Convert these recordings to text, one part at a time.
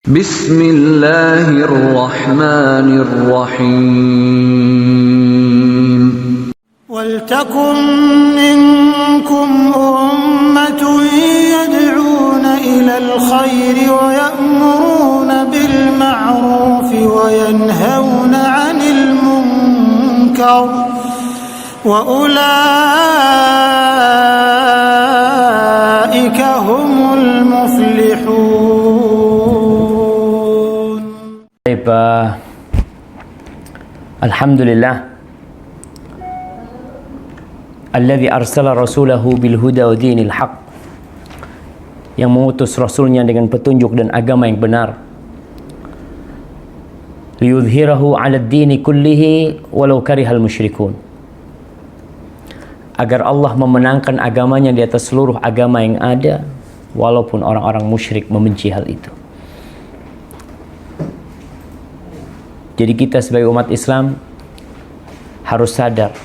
Bismillahirrahmanirrahim. وَلْتَكُنْ مِنْكُمْ أُمَّةٌ يَدْعُونَ إِلَى الْخَيْرِ وَيَأْمُرُونَ بِالْمَعْرُوفِ وَيَنْهَوْنَ عَنِ الْمُنْكَرِ وَأُولَئِكَ هُمُ الْمُفْلِحُونَ. Alhamdulillah alladzi arsala rasulahu bil huda wa dinil haq, yang mengutus rasulnya dengan petunjuk dan agama yang benar, liyudhhirahu 'ala ad-dini kullihi walau karihal musyrikun, agar Allah memenangkan agamanya di atas seluruh agama yang ada walaupun orang-orang musyrik membenci hal itu. Jadi kita sebagai umat Islam harus sadar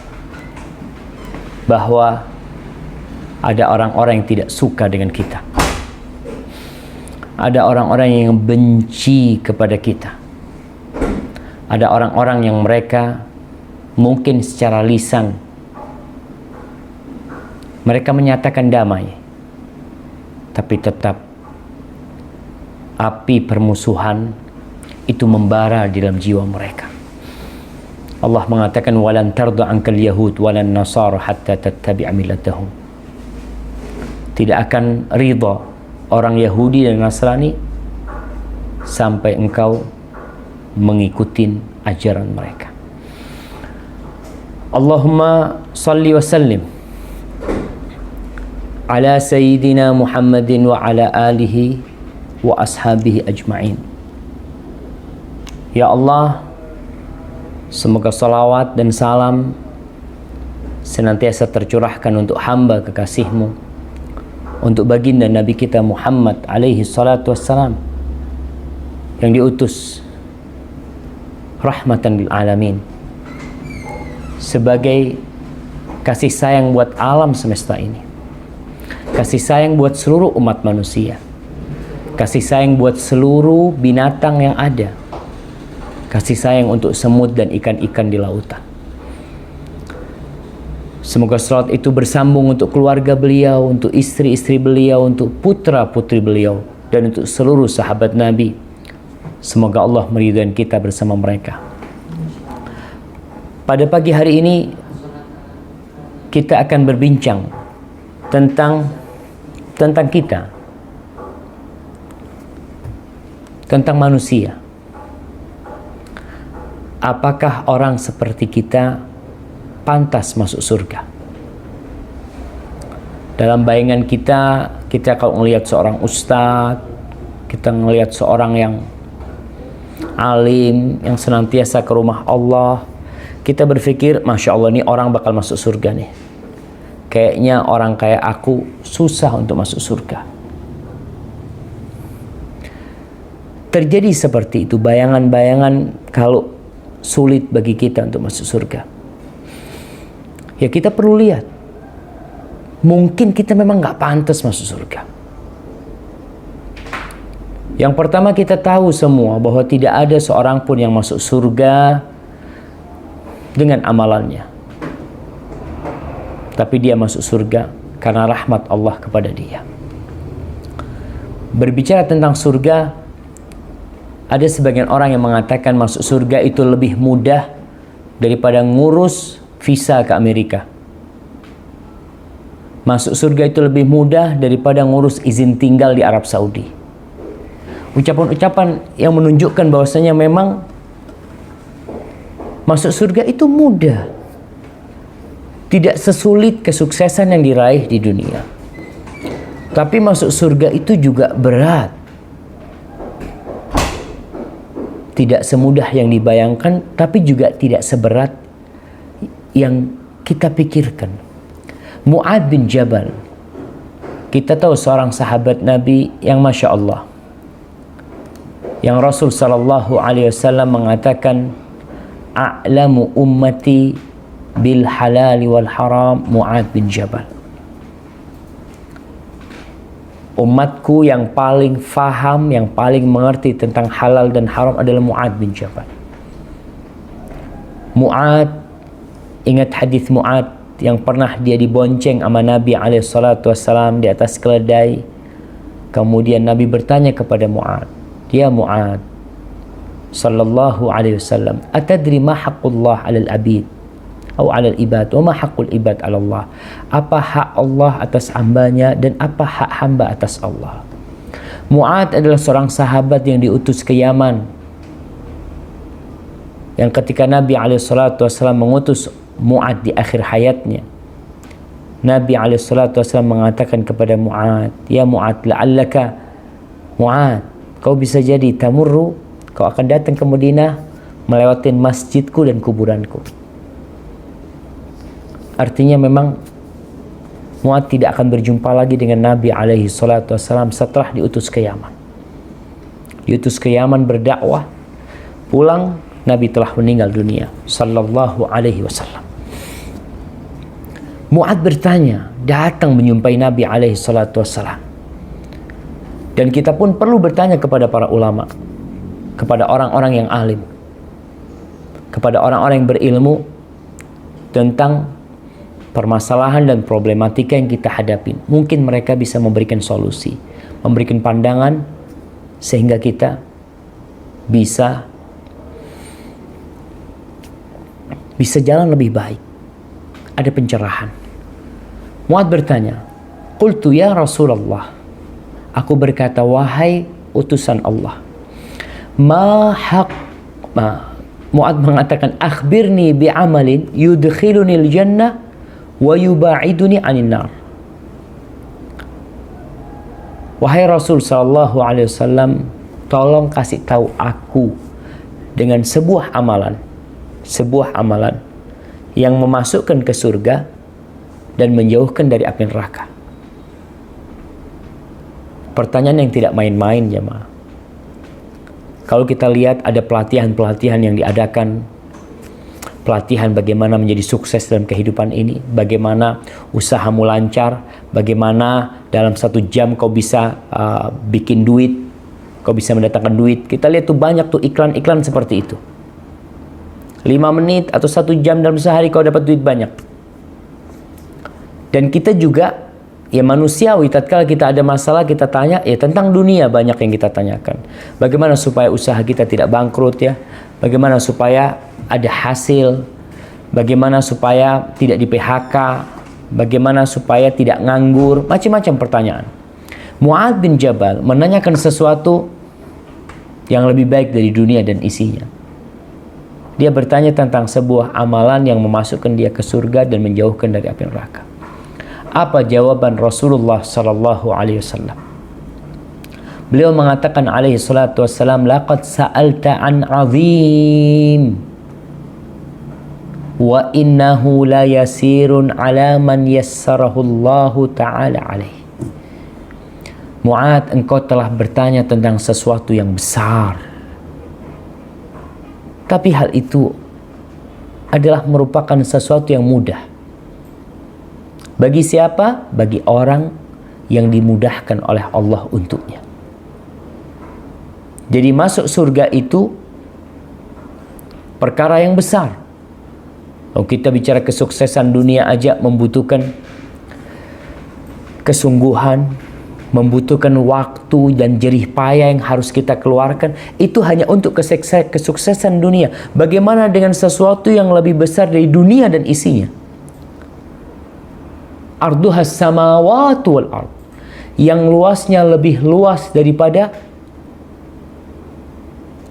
bahwa ada orang-orang yang tidak suka dengan kita. Ada orang-orang yang benci kepada kita. Ada orang-orang yang mereka mungkin secara lisan mereka menyatakan damai, tapi tetap api permusuhan itu membara di dalam jiwa mereka. Allah mengatakan walan tarda ankal yahud walan nasara hatta tattabi'a millatahum. Tidak akan ridha orang Yahudi dan Nasrani sampai engkau mengikuti ajaran mereka. Allahumma salli wa sallim ala sayyidina Muhammadin wa ala alihi wa ashabihi ajma'in. Ya Allah, semoga salawat dan salam senantiasa tercurahkan untuk hamba kekasih-Mu, untuk baginda Nabi kita Muhammad alaihi salatu wassalam, yang diutus rahmatan lil alamin, sebagai kasih sayang buat alam semesta ini, kasih sayang buat seluruh umat manusia, kasih sayang buat seluruh binatang yang ada, kasih sayang untuk semut dan ikan-ikan di lautan. Semoga salawat itu bersambung untuk keluarga beliau, untuk istri-istri beliau, untuk putra-putri beliau, dan untuk seluruh sahabat Nabi. Semoga Allah meridhai kita bersama mereka. Pada pagi hari ini kita akan berbincang tentang kita, tentang manusia. Apakah orang seperti kita pantas masuk surga? Dalam bayangan kita kalau melihat seorang ustadz, kita melihat seorang yang alim, yang senantiasa ke rumah Allah, kita berpikir, Masya Allah, ini orang bakal masuk surga nih. Kayaknya orang kayak aku susah untuk masuk surga. Terjadi seperti itu, bayangan-bayangan kalau sulit bagi kita untuk masuk surga. Ya kita perlu lihat, mungkin kita memang nggak pantas masuk surga. Yang pertama, kita tahu semua bahwa tidak ada seorang pun yang masuk surga dengan amalannya, tapi dia masuk surga karena rahmat Allah kepada dia. Berbicara tentang surga, ada sebagian orang yang mengatakan masuk surga itu lebih mudah daripada ngurus visa ke Amerika. Masuk surga itu lebih mudah daripada ngurus izin tinggal di Arab Saudi. Ucapan-ucapan yang menunjukkan bahwasanya memang masuk surga itu mudah. Tidak sesulit kesuksesan yang diraih di dunia. Tapi masuk surga itu juga berat. Tidak semudah yang dibayangkan, tapi juga tidak seberat yang kita pikirkan. Mu'adz bin Jabal, kita tahu seorang sahabat Nabi yang Masya Allah, yang Rasul Sallallahu Alaihi Wasallam mengatakan, a'lamu ummati bil halali wal haram Mu'adz bin Jabal. Umatku yang paling faham, yang paling mengerti tentang halal dan haram adalah Mu'adz bin Jabal. Mu'adz, ingat hadis Mu'adz yang pernah dia dibonceng sama Nabi SAW di atas keledai. Kemudian Nabi bertanya kepada Mu'adz, "Ya Mu'adz sallallahu alaihi wasallam, atadri ma haqqullah 'alal abid atau 'alal ibad wa ma haqqul ibad 'ala Allah?" Apa hak Allah atas hambanya dan apa hak hamba atas Allah? Mu'adz adalah seorang sahabat yang diutus ke Yaman, yang ketika Nabi SAW mengutus Mu'adz di akhir hayatnya, Nabi SAW mengatakan kepada Mu'adz, "Ya Mu'adz, la'allaka Mu'adz, kau bisa jadi tamurru, kau akan datang ke Madinah melewati masjidku dan kuburanku." Artinya memang Mu'adz tidak akan berjumpa lagi dengan Nabi SAW setelah diutus ke Yaman. Diutus ke Yaman berdakwah, pulang Nabi telah meninggal dunia sallallahu alaihi wasallam. Mu'adz bertanya, datang menjumpai Nabi SAW. Dan kita pun perlu bertanya kepada para ulama, kepada orang-orang yang alim, kepada orang-orang yang berilmu tentang permasalahan dan problematika yang kita hadapi. Mungkin mereka bisa memberikan solusi, memberikan pandangan sehingga kita bisa jalan lebih baik. Ada pencerahan. Mu'adz bertanya, "Qultu ya Rasulullah," aku berkata, wahai utusan Allah, Mu'adz mengatakan, "Akhbirni bi'amalin yudkhilunil jannah wa yuba'iduni 'anil nar." Wahai Rasul sallallahu alaihi wasallam, tolong kasih tahu aku dengan sebuah amalan yang memasukkan ke surga dan menjauhkan dari api neraka. Pertanyaan yang tidak main-main, jemaah. Kalau kita lihat ada pelatihan-pelatihan yang diadakan, pelatihan bagaimana menjadi sukses dalam kehidupan ini, bagaimana usahamu lancar, bagaimana dalam 1 jam kau bisa bikin duit, kau bisa mendatangkan duit. Kita lihat tuh banyak tuh iklan-iklan seperti itu. 5 menit atau 1 jam dalam sehari kau dapat duit banyak. Dan kita juga, ya manusiawi, tatkala kita ada masalah kita tanya, ya tentang dunia banyak yang kita tanyakan. Bagaimana supaya usaha kita tidak bangkrut ya? Bagaimana supaya ada hasil? Bagaimana supaya tidak di PHK? Bagaimana supaya tidak nganggur? Macam-macam pertanyaan. Mu'adz bin Jabal menanyakan sesuatu yang lebih baik dari dunia dan isinya. Dia bertanya tentang sebuah amalan yang memasukkan dia ke surga dan menjauhkan dari api neraka. Apa jawaban Rasulullah sallallahu alaihi wasallam? Beliau mengatakan alaihi salatu wassalam, "Laqad sa'alta an 'azim wa innahu la yasirun 'ala man yassarahu Allah taala alaihi." Mu'adz, engkau telah bertanya tentang sesuatu yang besar. Tapi hal itu adalah merupakan sesuatu yang mudah. Bagi siapa? Bagi orang yang dimudahkan oleh Allah untuknya. Jadi masuk surga itu perkara yang besar. Kalau kita bicara kesuksesan dunia aja membutuhkan kesungguhan, membutuhkan waktu dan jerih payah yang harus kita keluarkan. Itu hanya untuk kesuksesan dunia. Bagaimana dengan sesuatu yang lebih besar dari dunia dan isinya? Arduhas samawati wal ard, yang luasnya lebih luas daripada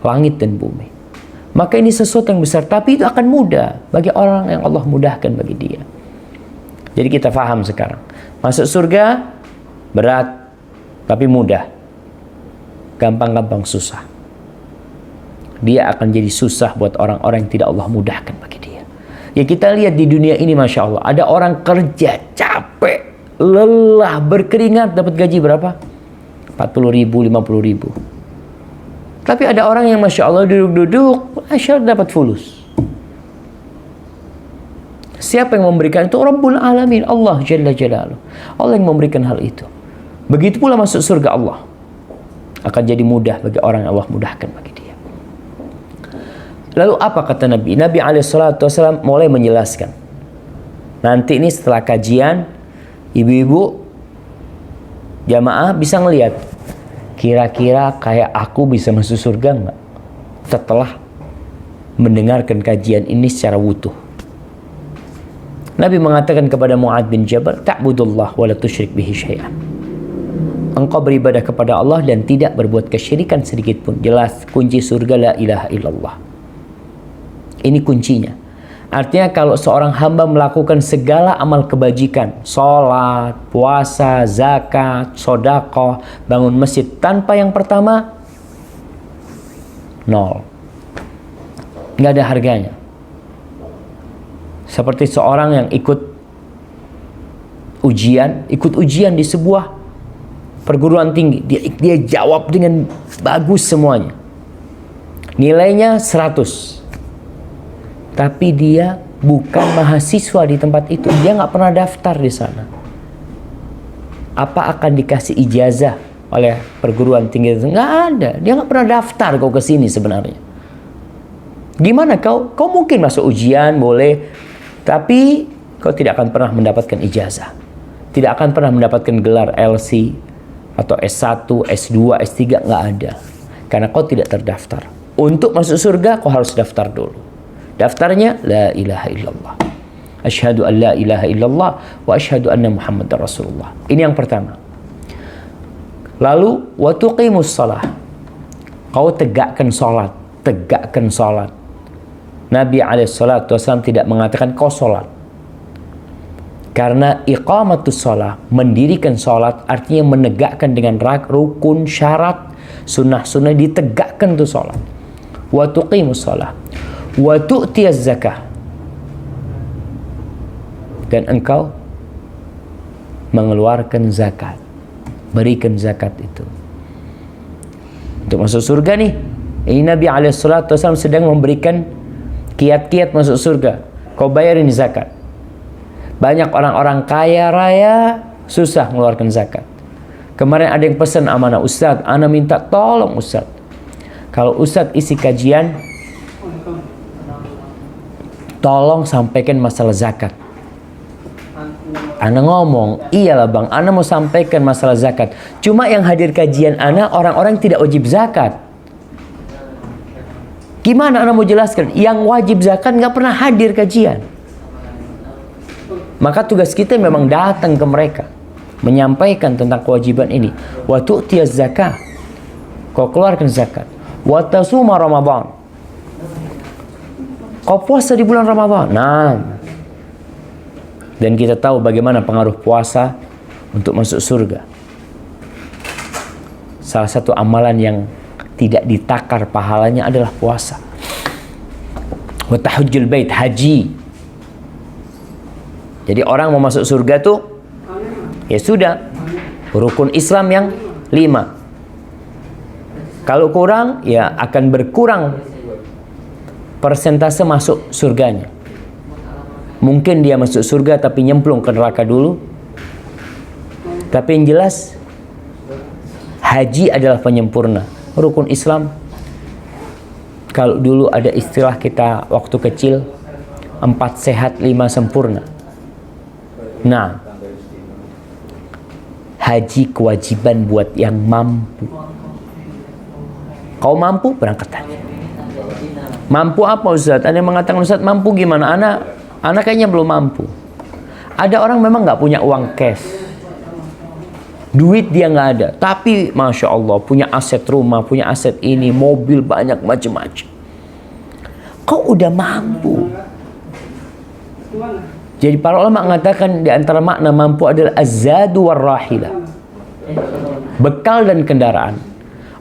langit dan bumi. Maka ini sesuatu yang besar, tapi itu akan mudah bagi orang yang Allah mudahkan bagi dia. Jadi kita faham sekarang, masuk surga berat tapi mudah, gampang-gampang susah. Dia akan jadi susah buat orang-orang yang tidak Allah mudahkan bagi dia. Ya kita lihat di dunia ini, Masya Allah, ada orang kerja capek, lelah, berkeringat, dapat gaji berapa? 40.000, 50.000. Tapi ada orang yang Masya Allah duduk-duduk, Masya Allah dapat fulus. Siapa yang memberikan itu? Rabbul Alamin, Allah Jalla Jalaluh. Allah yang memberikan hal itu. Begitu pula masuk surga Allah akan jadi mudah bagi orang yang Allah mudahkan bagi dia. Lalu apa kata Nabi? Nabi SAW mulai menjelaskan. Nanti ini setelah kajian, ibu-ibu jamaah bisa ngelihat kira-kira kayak aku bisa masuk surga nggak setelah mendengarkan kajian ini secara utuh. Nabi mengatakan kepada Mu'adz bin Jabal, ta'budullah wa la tusyrik bihi syai'an. Engkau beribadah kepada Allah dan tidak berbuat kesyirikan sedikit pun. Jelas kunci surga la ilaha illallah. Ini kuncinya. Artinya kalau seorang hamba melakukan segala amal kebajikan, sholat, puasa, zakat, sedekah, bangun masjid, tanpa yang pertama, nol. Nggak ada harganya. Seperti seorang yang ikut ujian di sebuah perguruan tinggi. Dia jawab dengan bagus semuanya. Nilainya 100. Tapi dia bukan mahasiswa di tempat itu. Dia nggak pernah daftar di sana. Apa akan dikasih ijazah oleh perguruan tinggi itu? Nggak ada. Dia nggak pernah daftar kau ke sini sebenarnya. Gimana kau? Kau mungkin masuk ujian, boleh. Tapi kau tidak akan pernah mendapatkan ijazah. Tidak akan pernah mendapatkan gelar LC atau S1, S2, S3. Nggak ada. Karena kau tidak terdaftar. Untuk masuk surga kau harus daftar dulu. Daftarnya la ilaha illallah. Asyhadu an la ilaha illallah wa asyhadu anna Muhammadar Rasulullah. Ini yang pertama. Lalu wa tuqimus shalah. Kau tegakkan salat, tegakkan salat. Nabi SAW tidak mengatakan kau salat. Karena iqamatus shalah, mendirikan salat artinya menegakkan dengan rukun, syarat, sunnah-sunnah ditegakkan tuh salat. Wa tuqimus shalah. Wa tu'tiyaz zakah, dan engkau mengeluarkan zakat, berikan zakat itu untuk masuk surga nih. Ini Nabi SAW sedang memberikan kiat-kiat masuk surga. Kau bayarin zakat. Banyak orang-orang kaya raya susah mengeluarkan zakat. Kemarin ada yang pesan amanah, Ustadz, ana minta tolong Ustadz, kalau Ustadz isi kajian, tolong sampaikan masalah zakat. Ana ngomong, iyalah bang, ana mau sampaikan masalah zakat. Cuma yang hadir kajian ana orang-orang tidak wajib zakat. Gimana ana mau jelaskan? Yang wajib zakat nggak pernah hadir kajian. Maka tugas kita memang datang ke mereka, menyampaikan tentang kewajiban ini. Wa tu'tiyaz zakah, kau keluarkan zakat. Wa tasuma Ramadan, kau puasa di bulan Ramadan. Nah, dan kita tahu bagaimana pengaruh puasa untuk masuk surga. Salah satu amalan yang tidak ditakar pahalanya adalah puasa. Wa tahujjul bait, haji. Jadi orang mau masuk surga tuh, ya sudah, rukun Islam yang 5. Kalau kurang, ya akan berkurang persentase masuk surganya. Mungkin dia masuk surga tapi nyemplung ke neraka dulu. Tapi yang jelas, haji adalah penyempurna rukun Islam. Kalau dulu ada istilah kita waktu kecil, 4 sehat 5 sempurna. Nah, haji kewajiban buat yang mampu. Kau mampu, berangkat haji. Mampu apa Ustaz? Ada yang mengatakan Ustaz mampu gimana? Anak kayaknya belum mampu. Ada orang memang nggak punya uang cash, duit dia nggak ada, tapi masya Allah punya aset rumah, punya aset ini, mobil banyak macam-macam. Kau udah mampu. Jadi para ulama mengatakan di antara makna mampu adalah az-zadu war-rahilah, bekal dan kendaraan.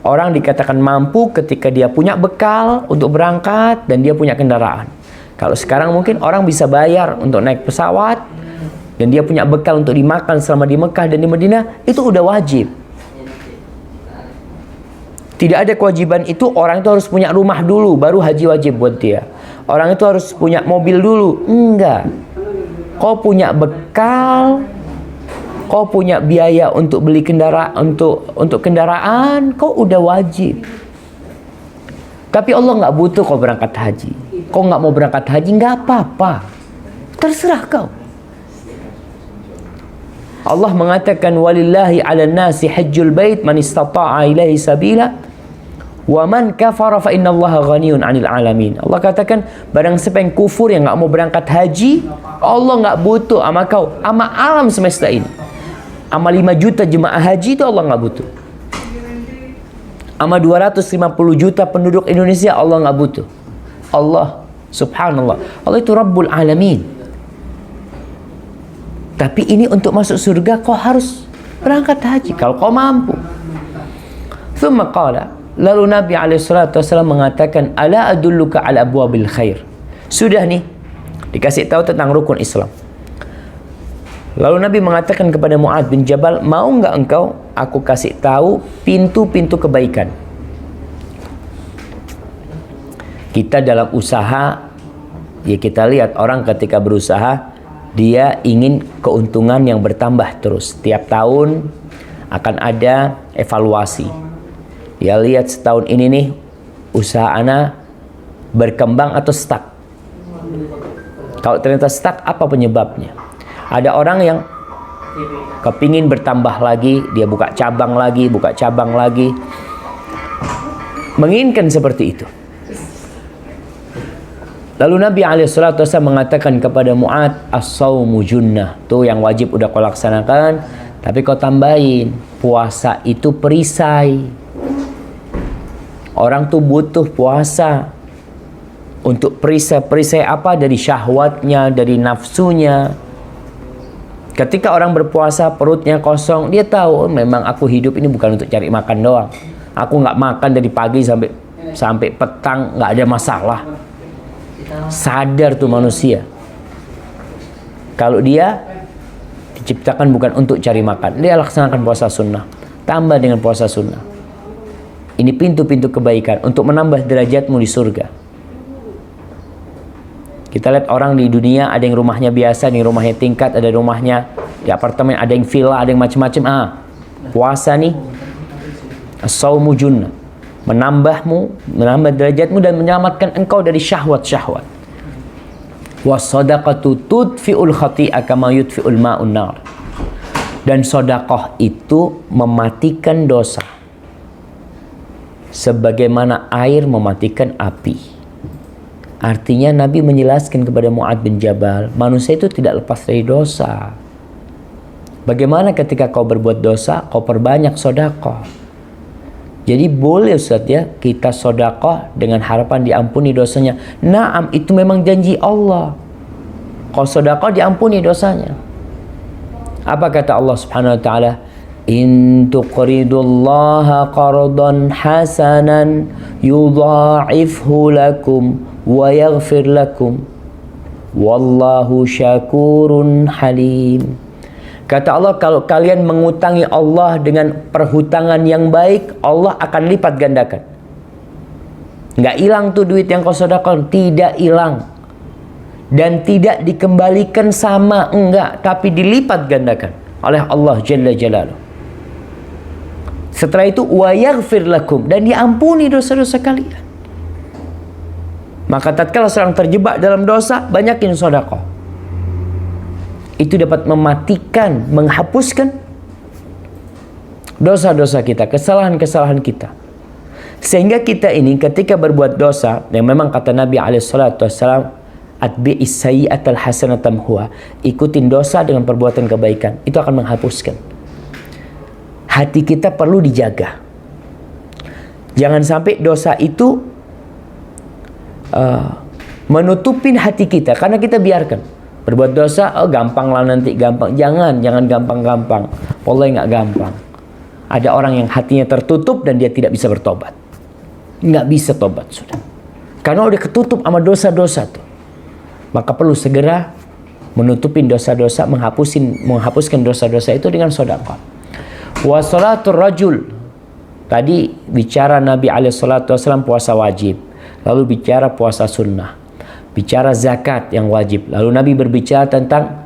Orang dikatakan mampu ketika dia punya bekal untuk berangkat dan dia punya kendaraan. Kalau sekarang mungkin orang bisa bayar untuk naik pesawat dan dia punya bekal untuk dimakan selama di Mekah dan di Madinah, itu udah wajib. Tidak ada kewajiban itu orang itu harus punya rumah dulu baru haji wajib buat dia. Orang itu harus punya mobil dulu. Enggak. Kau punya bekal, Kau punya biaya untuk beli kendaraan, untuk kendaraan, kau udah wajib. Tapi Allah nggak butuh kau berangkat haji. Kau nggak mau berangkat haji, nggak apa-apa. Terserah kau. Allah mengatakan walillahi 'alan nasi hajjul bait man istata'a ilaihi sabila wa man kafara fa innallaha ghaniyun 'anil 'alamin. Allah katakan barang siapa yang kufur, yang enggak mau berangkat haji, Allah enggak butuh sama kau, sama alam semesta ini. Sama 5 juta jemaah haji itu Allah enggak butuh. Sama 250 juta penduduk Indonesia Allah enggak butuh. Allah subhanallah, Allah itu Rabbul Alamin. Tapi ini untuk masuk surga kau harus berangkat haji kalau kau mampu. Thumma qala, lalu Nabi SAW mengatakan, ala adulluka ala abwabil khair. Sudah nih dikasih tahu tentang rukun Islam. Lalu Nabi mengatakan kepada Mu'adz bin Jabal, mau enggak engkau aku kasih tahu pintu-pintu kebaikan? Kita dalam usaha, ya kita lihat orang ketika berusaha, dia ingin keuntungan yang bertambah terus. Tiap tahun akan ada evaluasi. Dia lihat setahun ini nih, usaha ana berkembang atau stuck. Kalau ternyata stuck, apa penyebabnya? Ada orang yang kepingin bertambah lagi, dia buka cabang lagi, menginginkan seperti itu. Lalu Nabi SAW mengatakan kepada Mu'adz, as-sawmu junnah. Tuh yang wajib udah kau laksanakan, tapi kau tambahin, puasa itu perisai. Orang tuh butuh puasa untuk perisai apa? Dari syahwatnya, dari nafsunya. Ketika orang berpuasa perutnya kosong, dia tahu, oh, memang aku hidup ini bukan untuk cari makan doang. Aku nggak makan dari pagi sampai petang, nggak ada masalah. Sadar tuh manusia, kalau dia diciptakan bukan untuk cari makan, dia laksanakan puasa sunnah, tambah dengan puasa sunnah. Ini pintu-pintu kebaikan untuk menambah derajatmu di surga. Kita lihat orang di dunia, ada yang rumahnya biasa, ada yang rumahnya tingkat, ada rumahnya di apartemen, ada yang villa, ada yang macam-macam. Puasa nih, as-sawmu junnah, menambah derajatmu dan menyelamatkan engkau dari syahwat-syahwat. Was-shadaqatu tudfi'ul khati'a kama yudfi'ul ma'un nar. Dan sedekah itu mematikan dosa sebagaimana air mematikan api. Artinya Nabi menjelaskan kepada Mu'adz bin Jabal, manusia itu tidak lepas dari dosa. Bagaimana ketika kau berbuat dosa, kau perbanyak sedekah. Jadi boleh Ustaz ya, kita sedekah dengan harapan diampuni dosanya. Naam, itu memang janji Allah. Kau sedekah diampuni dosanya. Apa kata Allah Subhanahu wa taala? In tuqridullaha qardan hasanan yudha'ifhu lakum wa yaghfir lakum wallahu syakurun halim. Kata Allah, kalau kalian mengutangi Allah dengan perhutangan yang baik, Allah akan lipat gandakan. Nggak hilang tuh duit yang kau sedekahkan, tidak hilang. Dan tidak dikembalikan sama, enggak, tapi dilipat gandakan oleh Allah Jalla Jalaluh. Setelah itu, wa yaghfir lakum, dan diampuni dosa-dosa kalian. Maka tatkala seorang terjebak dalam dosa, banyakin sedekah. Itu dapat mematikan, menghapuskan dosa-dosa kita, kesalahan-kesalahan kita. Sehingga kita ini ketika berbuat dosa, yang memang kata Nabi SAW, atbi'is sayyi'atal hasanatam huwa, ikutin dosa dengan perbuatan kebaikan, itu akan menghapuskan. Hati kita perlu dijaga. Jangan sampai dosa itu menutupin hati kita, karena kita biarkan. Berbuat dosa, oh gampang lah nanti, gampang. Jangan gampang-gampang. Wallahi nggak gampang. Ada orang yang hatinya tertutup dan dia tidak bisa bertobat. Nggak bisa tobat sudah. Karena udah ketutup sama dosa-dosa tuh. Maka perlu segera menutupin dosa-dosa, menghapuskan dosa-dosa itu dengan sedekah. Wa sholatur rajul. Tadi bicara Nabi SAW puasa wajib. Lalu bicara puasa sunnah. Bicara zakat yang wajib. Lalu Nabi berbicara tentang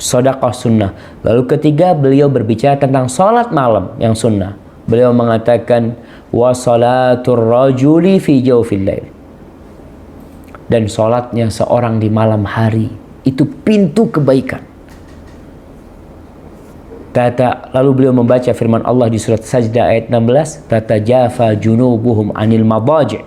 sedekah sunnah. Lalu ketiga, beliau berbicara tentang salat malam yang sunnah. Beliau mengatakan wa salatur rajuli fi jawfil lail. Dan salatnya seorang di malam hari itu pintu kebaikan. Lalu beliau membaca firman Allah di surat Sajdah ayat 16, tatajafa junubuhum anil madaji'.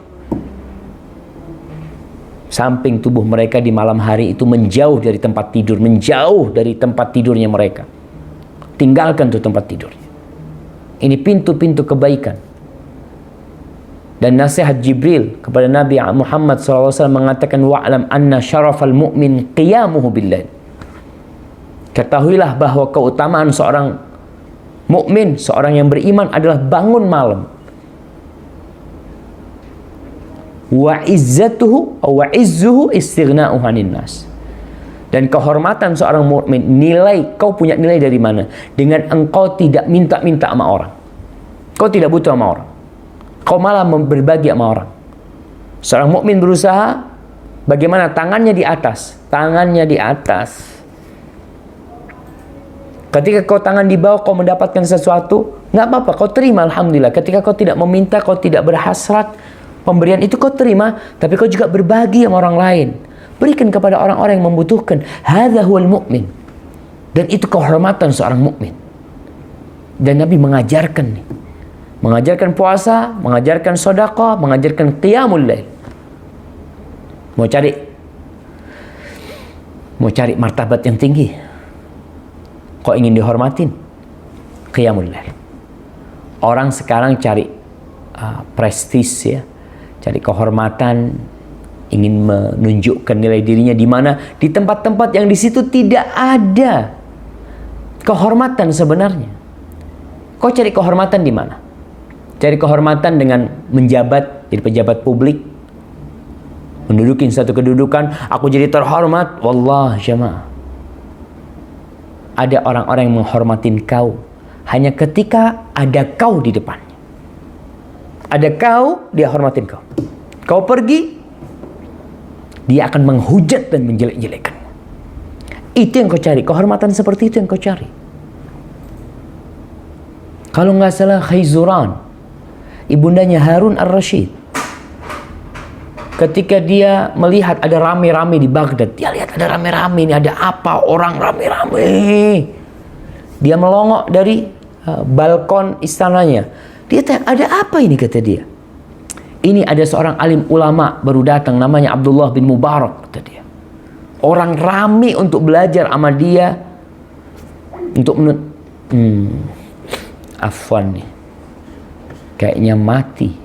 Samping tubuh mereka di malam hari itu menjauh dari tempat tidur, menjauh dari tempat tidurnya mereka. Tinggalkan tuh tempat tidurnya. Ini pintu-pintu kebaikan. Dan nasihat Jibril kepada Nabi Muhammad SAW mengatakan wa'lam anna syarafal mu'min qiyamuhu billail. Ketahuilah bahwa keutamaan seorang mukmin, seorang yang beriman adalah bangun malam. Wa izzatuhu wa izzuhu istighna'uhu 'anil nas. Dan kehormatan seorang mukmin, kau punya nilai dari mana? Dengan engkau tidak minta-minta sama orang. Kau tidak butuh sama orang. Kau malah berbagi sama orang. Seorang mukmin berusaha bagaimana tangannya di atas, tangannya di atas. Ketika kau tangan di bawah, kau mendapatkan sesuatu, nggak apa-apa, kau terima, alhamdulillah. Ketika kau tidak meminta, kau tidak berhasrat, pemberian itu kau terima, tapi kau juga berbagi sama orang lain. Berikan kepada orang-orang yang membutuhkan. Hadza huwal mu'min. Dan itu kehormatan seorang mukmin. Dan Nabi mengajarkan nih. Mengajarkan puasa, mengajarkan sedekah, mengajarkan qiyamul lail. Mau cari martabat yang tinggi. Kau ingin dihormatin? Qiyamul lail. Orang sekarang cari prestis ya. Cari kehormatan, ingin menunjukkan nilai dirinya di mana? Di tempat-tempat yang di situ tidak ada kehormatan sebenarnya. Kau cari kehormatan di mana? Cari kehormatan dengan menjabat, jadi pejabat publik, menduduki satu kedudukan, aku jadi terhormat. Wallah jamaah, ada orang-orang yang menghormatin kau hanya ketika ada kau di depannya. Ada kau, dia hormatin kau. Kau pergi, dia akan menghujat dan menjelek-jelekan. Itu yang kau cari, kehormatan seperti itu yang kau cari. Kalau nggak salah Khayzuran, ibundanya Harun ar-Rasyid, ketika dia melihat ada rame-rame di Baghdad, dia lihat ada rame-rame, ini ada apa, orang rame-rame. Dia melongok dari balkon istananya. Dia tanya, ada apa ini, kata dia. Ini ada seorang alim ulama baru datang, namanya Abdullah bin Mubarak, kata dia. Orang rame untuk belajar sama dia, untuk afwan nih, kayaknya mati.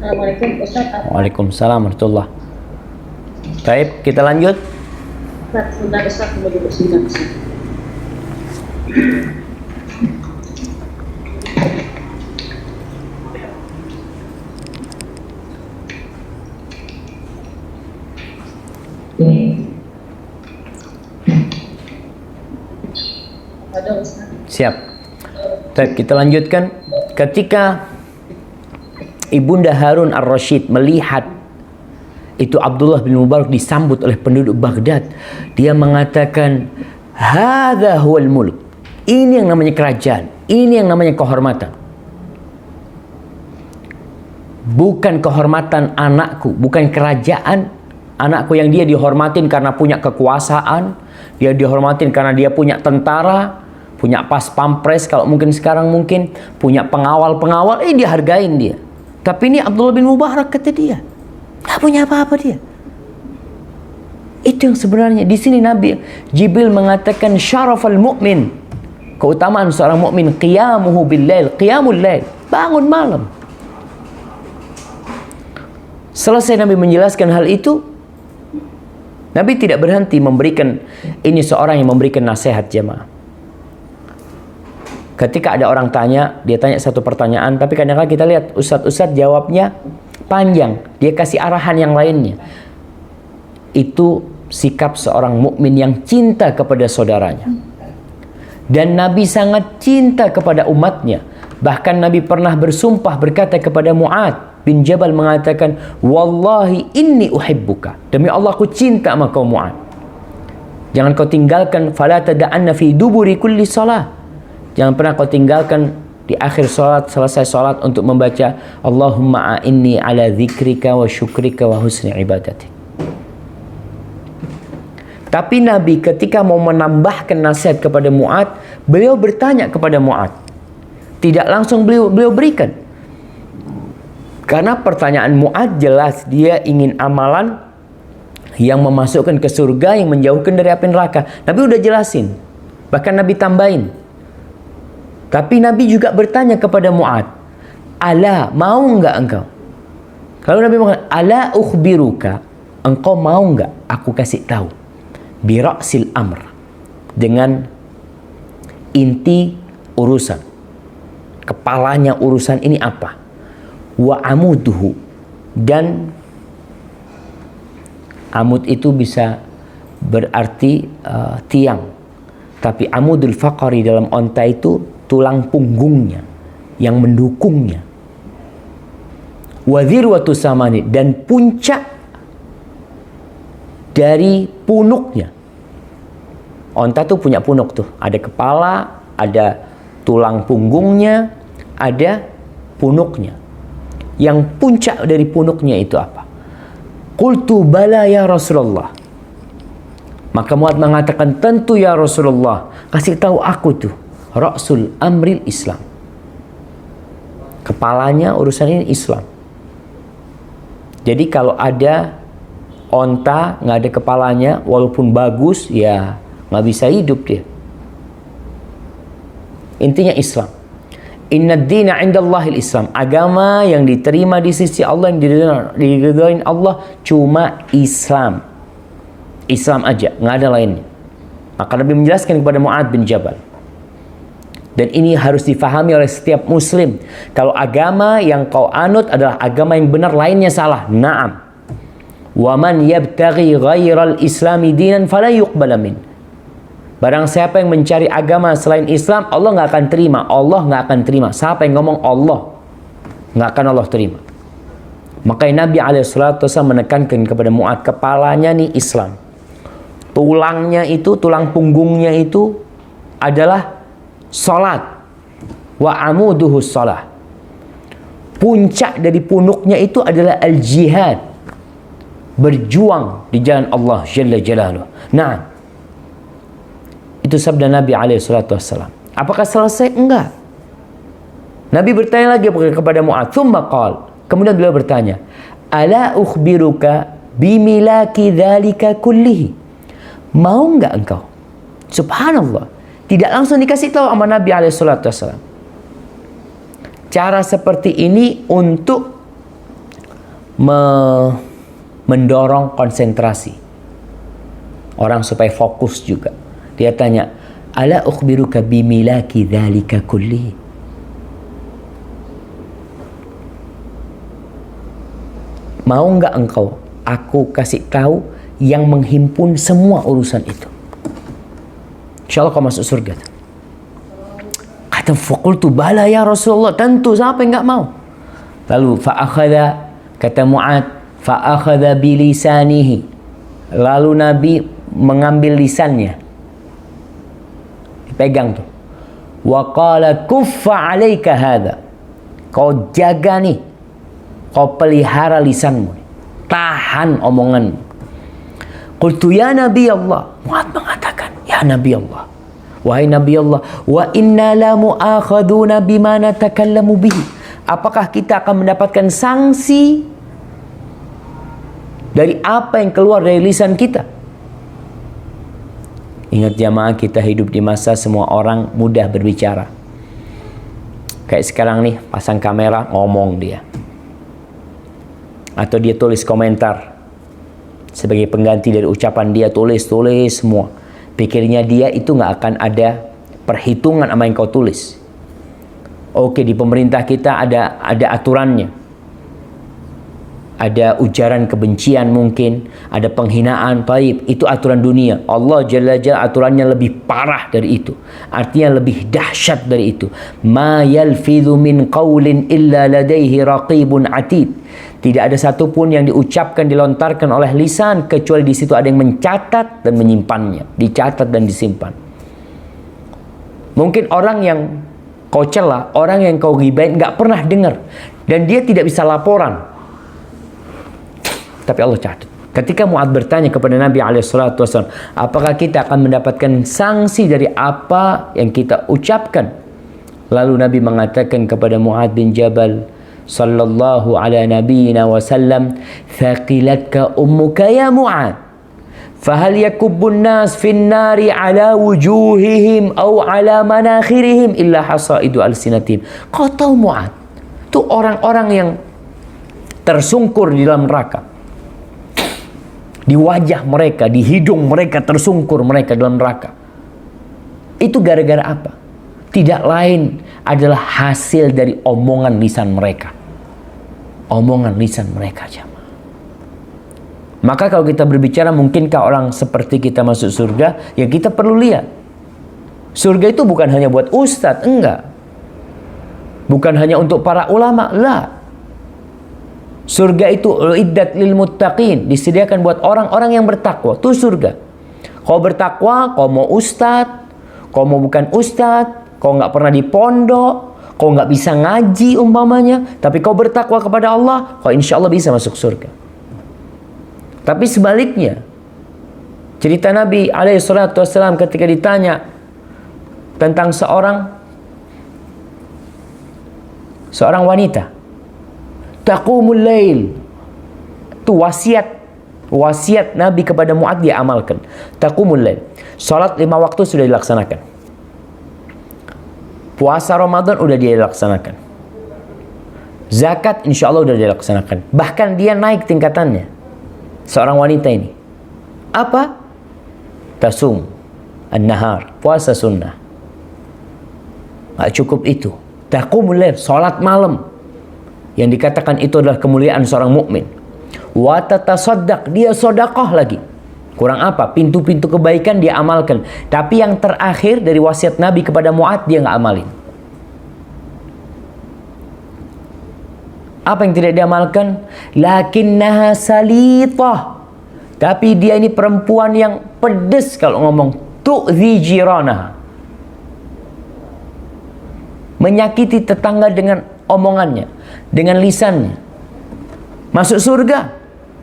Assalamualaikum Ustaz. Waalaikumsalam warahmatullah. Baik, kita lanjut. Sebentar Ustaz, tunggu dulu sebentar Ustaz. Ada Ustaz. Siap. Baik, kita lanjutkan. Ketika Ibunda Harun ar-Rasyid melihat itu Abdullah bin Mubarak disambut oleh penduduk Baghdad, dia mengatakan, hadza huwal mulk. Ini yang namanya kerajaan, ini yang namanya kehormatan. Bukan kehormatan anakku, bukan kerajaan anakku yang dia dihormatin karena punya kekuasaan, dia dihormatin karena dia punya tentara, punya pas pampres, kalau mungkin sekarang mungkin punya pengawal-pengawal, dia hargain dia. Tapi ini Abdullah bin Mubarak, kata dia, nggak punya apa-apa dia. Itu yang sebenarnya di sini Nabi Jibril mengatakan syarafal mu'min, keutamaan seorang mukmin, qiyamuhu bil-lail, qiyamul lail, bangun malam. Selesai Nabi menjelaskan hal itu, Nabi tidak berhenti memberikan, ini seorang yang memberikan nasihat jemaah. Ketika ada orang tanya, dia tanya satu pertanyaan, tapi kadang-kadang kita lihat ustadz-ustadz jawabnya panjang, dia kasih arahan yang lainnya. Itu sikap seorang mukmin yang cinta kepada saudaranya. Dan Nabi sangat cinta kepada umatnya. Bahkan Nabi pernah bersumpah berkata kepada Mu'ad bin Jabal, mengatakan, wallahi inni uhibbuka, demi Allah aku cinta sama kau Mu'ad. Jangan kau tinggalkan, fala tada'anna fi duburi kulli salah. Jangan pernah kau tinggalkan di akhir salat, selesai salat, untuk membaca Allahumma a'inni ala dzikrika wa syukrika wa husni ibadatik. Tapi Nabi ketika mau menambahkan nasihat kepada Mu'ad, beliau bertanya kepada Mu'ad. Tidak langsung beliau berikan. Karena pertanyaan Mu'ad jelas dia ingin amalan yang memasukkan ke surga, yang menjauhkan dari api neraka. Nabi udah jelasin. Bahkan Nabi tambahin. Tapi Nabi juga bertanya kepada Mu'ad, ala, mau enggak engkau? Kalau Nabi mengatakan, ala ukhbiruka, engkau mau enggak aku kasih tahu? Bira'sil amr, dengan inti urusan, kepalanya urusan ini apa? Wa amuduhu, dan amud itu bisa berarti tiang, tapi amudul faqari dalam onta itu tulang punggungnya yang mendukungnya. Wa dzirwatu samani, dan puncak dari punuknya. Onta tuh punya punuk tuh, ada kepala, ada tulang punggungnya, ada punuknya. Yang puncak dari punuknya itu apa? Qultu bala ya Rasulullah. Maka Mu'ad mengatakan, tentu ya Rasulullah, kasih tahu aku tuh Ra'sul amril Islam. Kepalanya urusan ini Islam. Jadi kalau ada onta nggak ada kepalanya, walaupun bagus, ya nggak bisa hidup dia. Intinya Islam. Inna dina indallahil Islam. Agama yang diterima di sisi Allah, yang diridhoin Allah, cuma Islam. Islam aja, nggak ada lainnya. Maka Nabi menjelaskan kepada Mu'ad bin Jabal. Dan ini harus difahami oleh setiap muslim. Kalau agama yang kau anut adalah agama yang benar, lainnya salah. Naam. Wa man yabtaghi ghairal islami dinan fala yuqbala min. Barang siapa yang mencari agama selain Islam, Allah nggak akan terima. Allah nggak akan terima. Siapa yang ngomong Allah, nggak akan Allah terima. Makanya Nabi SAW menekankan kepada Mu'ad, kepalanya nih Islam. Tulangnya itu, tulang punggungnya itu adalah salat. Wa amuduhu salah. Puncak dari punuknya itu adalah al-jihad, berjuang di jalan Allah Jalla Jalaluh. Nah, itu sabda Nabi SAW. Apakah selesai? Enggak. Nabi bertanya lagi kepada Mu'ad. Thumma qal, kemudian beliau bertanya, ala ukhbiruka bimilaki dzalika kullihi. Mau enggak engkau? Subhanallah. Tidak langsung dikasih tahu sama Nabi SAW. Cara seperti ini untuk mendorong konsentrasi orang supaya fokus juga. Dia tanya, ala ukhbiruka bimilaki dzalika kulli. Mau enggak engkau aku kasih tahu yang menghimpun semua urusan itu? Insya Allah kau masuk surga. Kata faqultu bala ya Rasulullah, tentu, siapa yang enggak mau? Lalu fa'akhadha, kata Mu'ad, fa'akhadha bilisanihi. Lalu Nabi mengambil lisannya, dipegang tuh. Wa qala kuffa alaika hadha. Kau jaga nih, kau pelihara lisanmu, tahan omonganmu. Qultu ya Nabi Allah. Mu'ad mengatakan, ya Nabi Allah, wahai Nabi Allah, wa inna la mu'akhaduna bima natakallamu bihi. Apakah kita akan mendapatkan sanksi dari apa yang keluar dari lisan kita? Ingat jamaah, kita hidup di masa semua orang mudah berbicara. Kayak sekarang nih, pasang kamera, ngomong dia. Atau dia tulis komentar. Sebagai pengganti dari ucapan dia, tulis semua. Pikirnya dia itu nggak akan ada perhitungan sama yang kau tulis. Oke, di pemerintah kita ada aturannya. Ada ujaran kebencian mungkin, ada penghinaan, taib, itu aturan dunia. Allah Jalla Jalla aturannya lebih parah dari itu. Artinya lebih dahsyat dari itu. Ma yalfidhu min qawlin illa ladaihi raqibun atid. Tidak ada satupun yang diucapkan, dilontarkan oleh lisan kecuali di situ ada yang mencatat dan menyimpannya, dicatat dan disimpan. Mungkin orang yang kau cela, orang yang kau ghibain nggak pernah dengar dan dia tidak bisa laporan. Tapi Allah catat. Ketika Mu'adz bertanya kepada Nabi SAW, apakah kita akan mendapatkan sanksi dari apa yang kita ucapkan? Lalu Nabi mengatakan kepada Mu'adz bin Jabal sallallahu ala nabiyyina wasallam, thaqilatka ummuka ya Mu'adz, fahal yakubbun nas fin nari ala wujuhihim aw ala manakhirihim illa hasaidu alsinatihim. Kau tahu Mu'adz, itu orang-orang yang tersungkur di dalam neraka. Di wajah mereka, di hidung mereka tersungkur mereka dalam neraka. Itu gara-gara apa? Tidak lain adalah hasil dari omongan lisan mereka. Omongan lisan mereka, jamaah. Maka kalau kita berbicara mungkinkah orang seperti kita masuk surga, ya kita perlu lihat. Surga itu bukan hanya buat ustadz, enggak. Bukan hanya untuk para ulama, lah. Surga itu uiddat lil muttaqin, disediakan buat orang-orang yang bertakwa. Itu surga. Kau bertakwa, kau mau ustadz, kau mau bukan ustadz, kau nggak pernah di pondok, kau nggak bisa ngaji umpamanya, tapi kau bertakwa kepada Allah, kau insya Allah bisa masuk surga. Tapi sebaliknya, cerita Nabi SAW ketika ditanya tentang seorang wanita, taqumul lail, itu wasiat Nabi kepada Mu'adz dia amalkan. Taqumul lail, salat 5 waktu sudah dilaksanakan, puasa Ramadan udah dia laksanakan, zakat insya Allah udah dia laksanakan. Bahkan dia naik tingkatannya, seorang wanita ini apa? Tasum an-nahar, puasa sunnah. Gak cukup itu, taqumul lail, salat malam, yang dikatakan itu adalah kemuliaan seorang mukmin. Wa tatasaddaq, dia sedekah lagi. Kurang apa? Pintu-pintu kebaikan dia amalkan. Tapi yang terakhir dari wasiat Nabi kepada Mu'adz dia nggak amalin. Apa yang tidak diamalkan? Lakinnaha salitah. Tapi dia ini perempuan yang pedes kalau ngomong. Tu'zi jiranaha, menyakiti tetangga dengan omongannya, dengan lisannya. Masuk surga.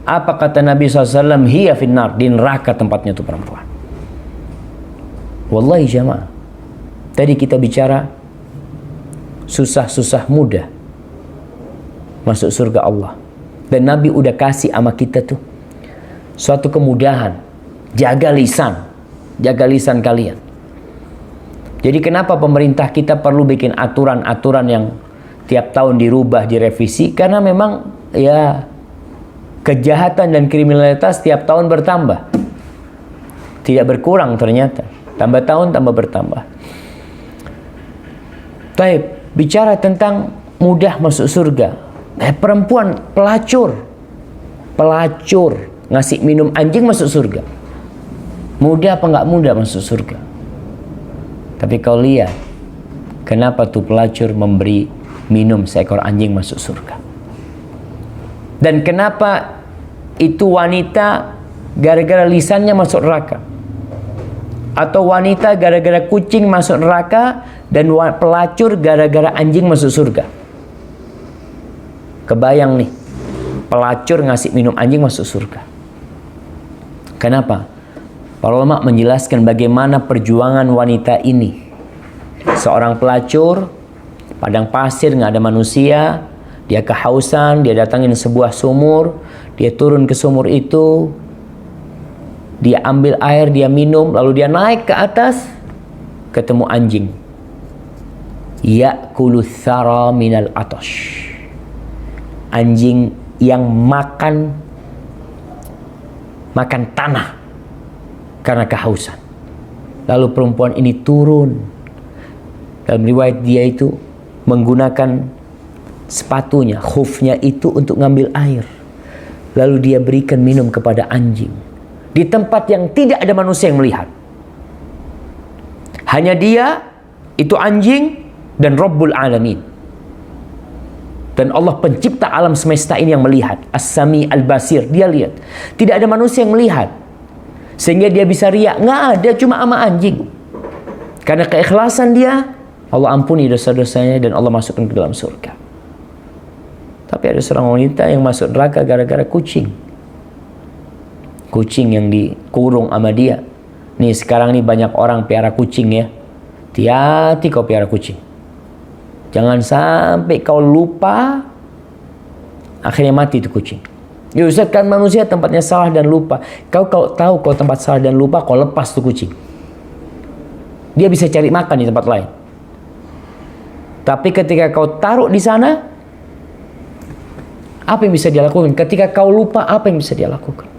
Apa kata Nabi SAW? Hiya finnar, di neraka tempatnya itu perempuan. Wallahi jamaah, tadi kita bicara susah-susah mudah masuk surga Allah. Dan Nabi udah kasih sama kita tuh suatu kemudahan. Jaga lisan kalian. Jadi kenapa pemerintah kita perlu bikin aturan-aturan yang tiap tahun dirubah, direvisi? Karena memang ya kejahatan dan kriminalitas tiap tahun bertambah, tidak berkurang ternyata. Tambah tahun tambah bertambah. Baik, bicara tentang mudah masuk surga. Perempuan pelacur ngasih minum anjing masuk surga. Mudah apa nggak mudah masuk surga? Tapi kau lihat, kenapa tuh pelacur memberi minum seekor anjing masuk surga? Dan kenapa itu wanita gara-gara lisannya masuk neraka? Atau wanita gara-gara kucing masuk neraka, dan pelacur gara-gara anjing masuk surga? Kebayang nih, pelacur ngasih minum anjing masuk surga. Kenapa? Para ulama menjelaskan bagaimana perjuangan wanita ini. Seorang pelacur, padang pasir, nggak ada manusia, dia kehausan, dia datangin sebuah sumur, dia turun ke sumur itu, dia ambil air, dia minum, lalu dia naik ke atas, ketemu anjing. Ya'kulu thara minal atash. Anjing yang makan tanah karena kehausan. Lalu perempuan ini turun. Dalam riwayat dia itu menggunakan sepatunya, khufnya itu untuk ngambil air. Lalu dia berikan minum kepada anjing. Di tempat yang tidak ada manusia yang melihat. Hanya dia, itu anjing, dan Rabbul Alamin. Dan Allah pencipta alam semesta ini yang melihat. As-Sami Al-Basir, dia lihat. Tidak ada manusia yang melihat. Sehingga dia bisa riak. Nggak ada, cuma sama anjing. Karena keikhlasan dia, Allah ampuni dosa-dosanya dan Allah masukkan ke dalam surga. Tapi ada seorang wanita yang masuk neraka gara-gara kucing. Kucing yang dikurung sama dia. Nih sekarang nih banyak orang piara kucing ya. Hati-hati kau piara kucing. Jangan sampai kau lupa, akhirnya mati itu kucing. Ya Ustaz, kan manusia tempatnya salah dan lupa. Kau tahu kau tempat salah dan lupa, kau lepas tuh kucing. Dia bisa cari makan di tempat lain. Tapi ketika kau taruh di sana, apa yang bisa dia lakukan? Ketika kau lupa, apa yang bisa dia lakukan?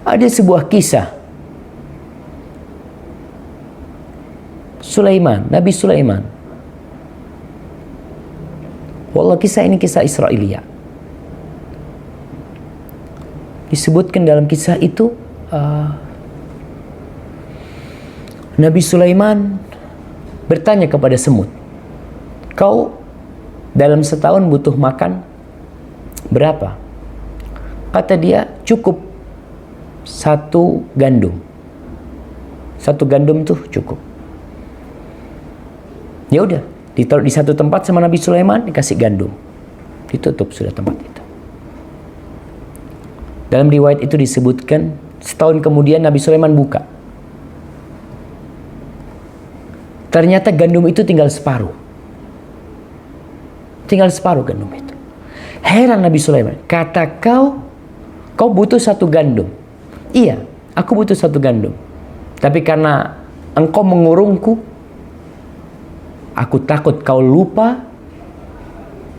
Ada sebuah kisah Sulaiman, Nabi Sulaiman. Wallah, kisah ini kisah Israiliyah. Disebutkan dalam kisah itu Nabi Sulaiman bertanya kepada semut, kau dalam setahun butuh makan berapa? Kata dia, cukup 1 gandum. 1 gandum tuh cukup. Ya udah, ditaruh di satu tempat sama Nabi Sulaiman, dikasih gandum. Ditutup sudah tempat itu. Dalam riwayat itu disebutkan, setahun kemudian Nabi Sulaiman buka. Ternyata gandum itu tinggal separuh. Tinggal separuh gandum itu. Heran Nabi Sulaiman. Kata kau butuh 1 gandum. Iya, aku butuh 1 gandum. Tapi karena engkau mengurungku, aku takut kau lupa,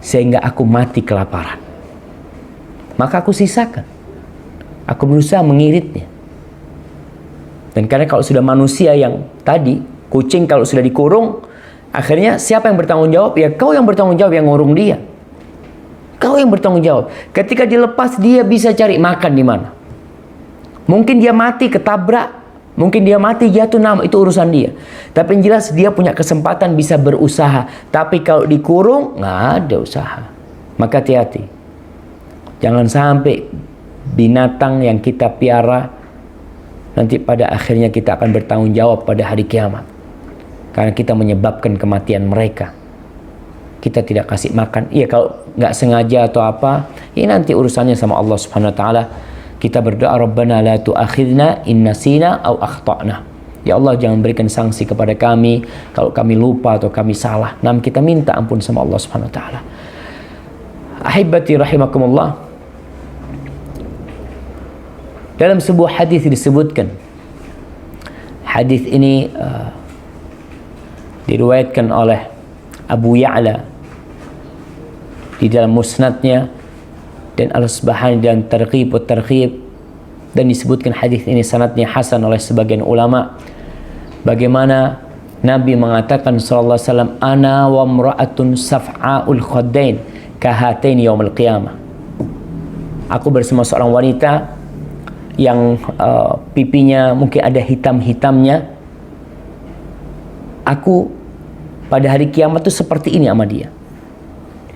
sehingga aku mati kelaparan. Maka aku sisakan. Aku berusaha mengiritnya. Dan karena kalau sudah manusia yang tadi, kucing kalau sudah dikurung, akhirnya siapa yang bertanggung jawab? Ya kau yang bertanggung jawab yang ngurung dia. Kau yang bertanggung jawab. Ketika dilepas, dia bisa cari makan di mana. Mungkin dia mati ketabrak, mungkin dia mati jatuh, nama itu urusan dia. Tapi yang jelas dia punya kesempatan bisa berusaha. Tapi kalau dikurung, nggak ada usaha. Maka hati-hati. Jangan sampai binatang yang kita piara nanti pada akhirnya kita akan bertanggung jawab pada hari kiamat. Karena kita menyebabkan kematian mereka. Kita tidak kasih makan. Iya, kalau nggak sengaja atau apa, ini nanti urusannya sama Allah Subhanahu Wa Taala. Kita berdoa, Rabbana la tu'akhidna in nasina aw akhtana. Ya Allah, jangan berikan sanksi kepada kami kalau kami lupa atau kami salah. Nah, kita minta ampun sama Allah Subhanahu Wa Taala. Ahibati rahimakumullah. Dalam sebuah hadis disebutkan, hadis ini diriwayatkan oleh Abu Ya'la di dalam musnadnya, dan Al-Asbahani dan Targhib wa Targhib, dan disebutkan hadis ini sanadnya hasan oleh sebagian ulama. Bagaimana Nabi mengatakan sallallahu alaihi wasallam, ana wa imra'atun saf'aul khaddain kahatain yaumil qiyamah. Aku bersama seorang wanita yang pipinya mungkin ada hitam-hitamnya. Aku pada hari kiamat itu seperti ini sama dia.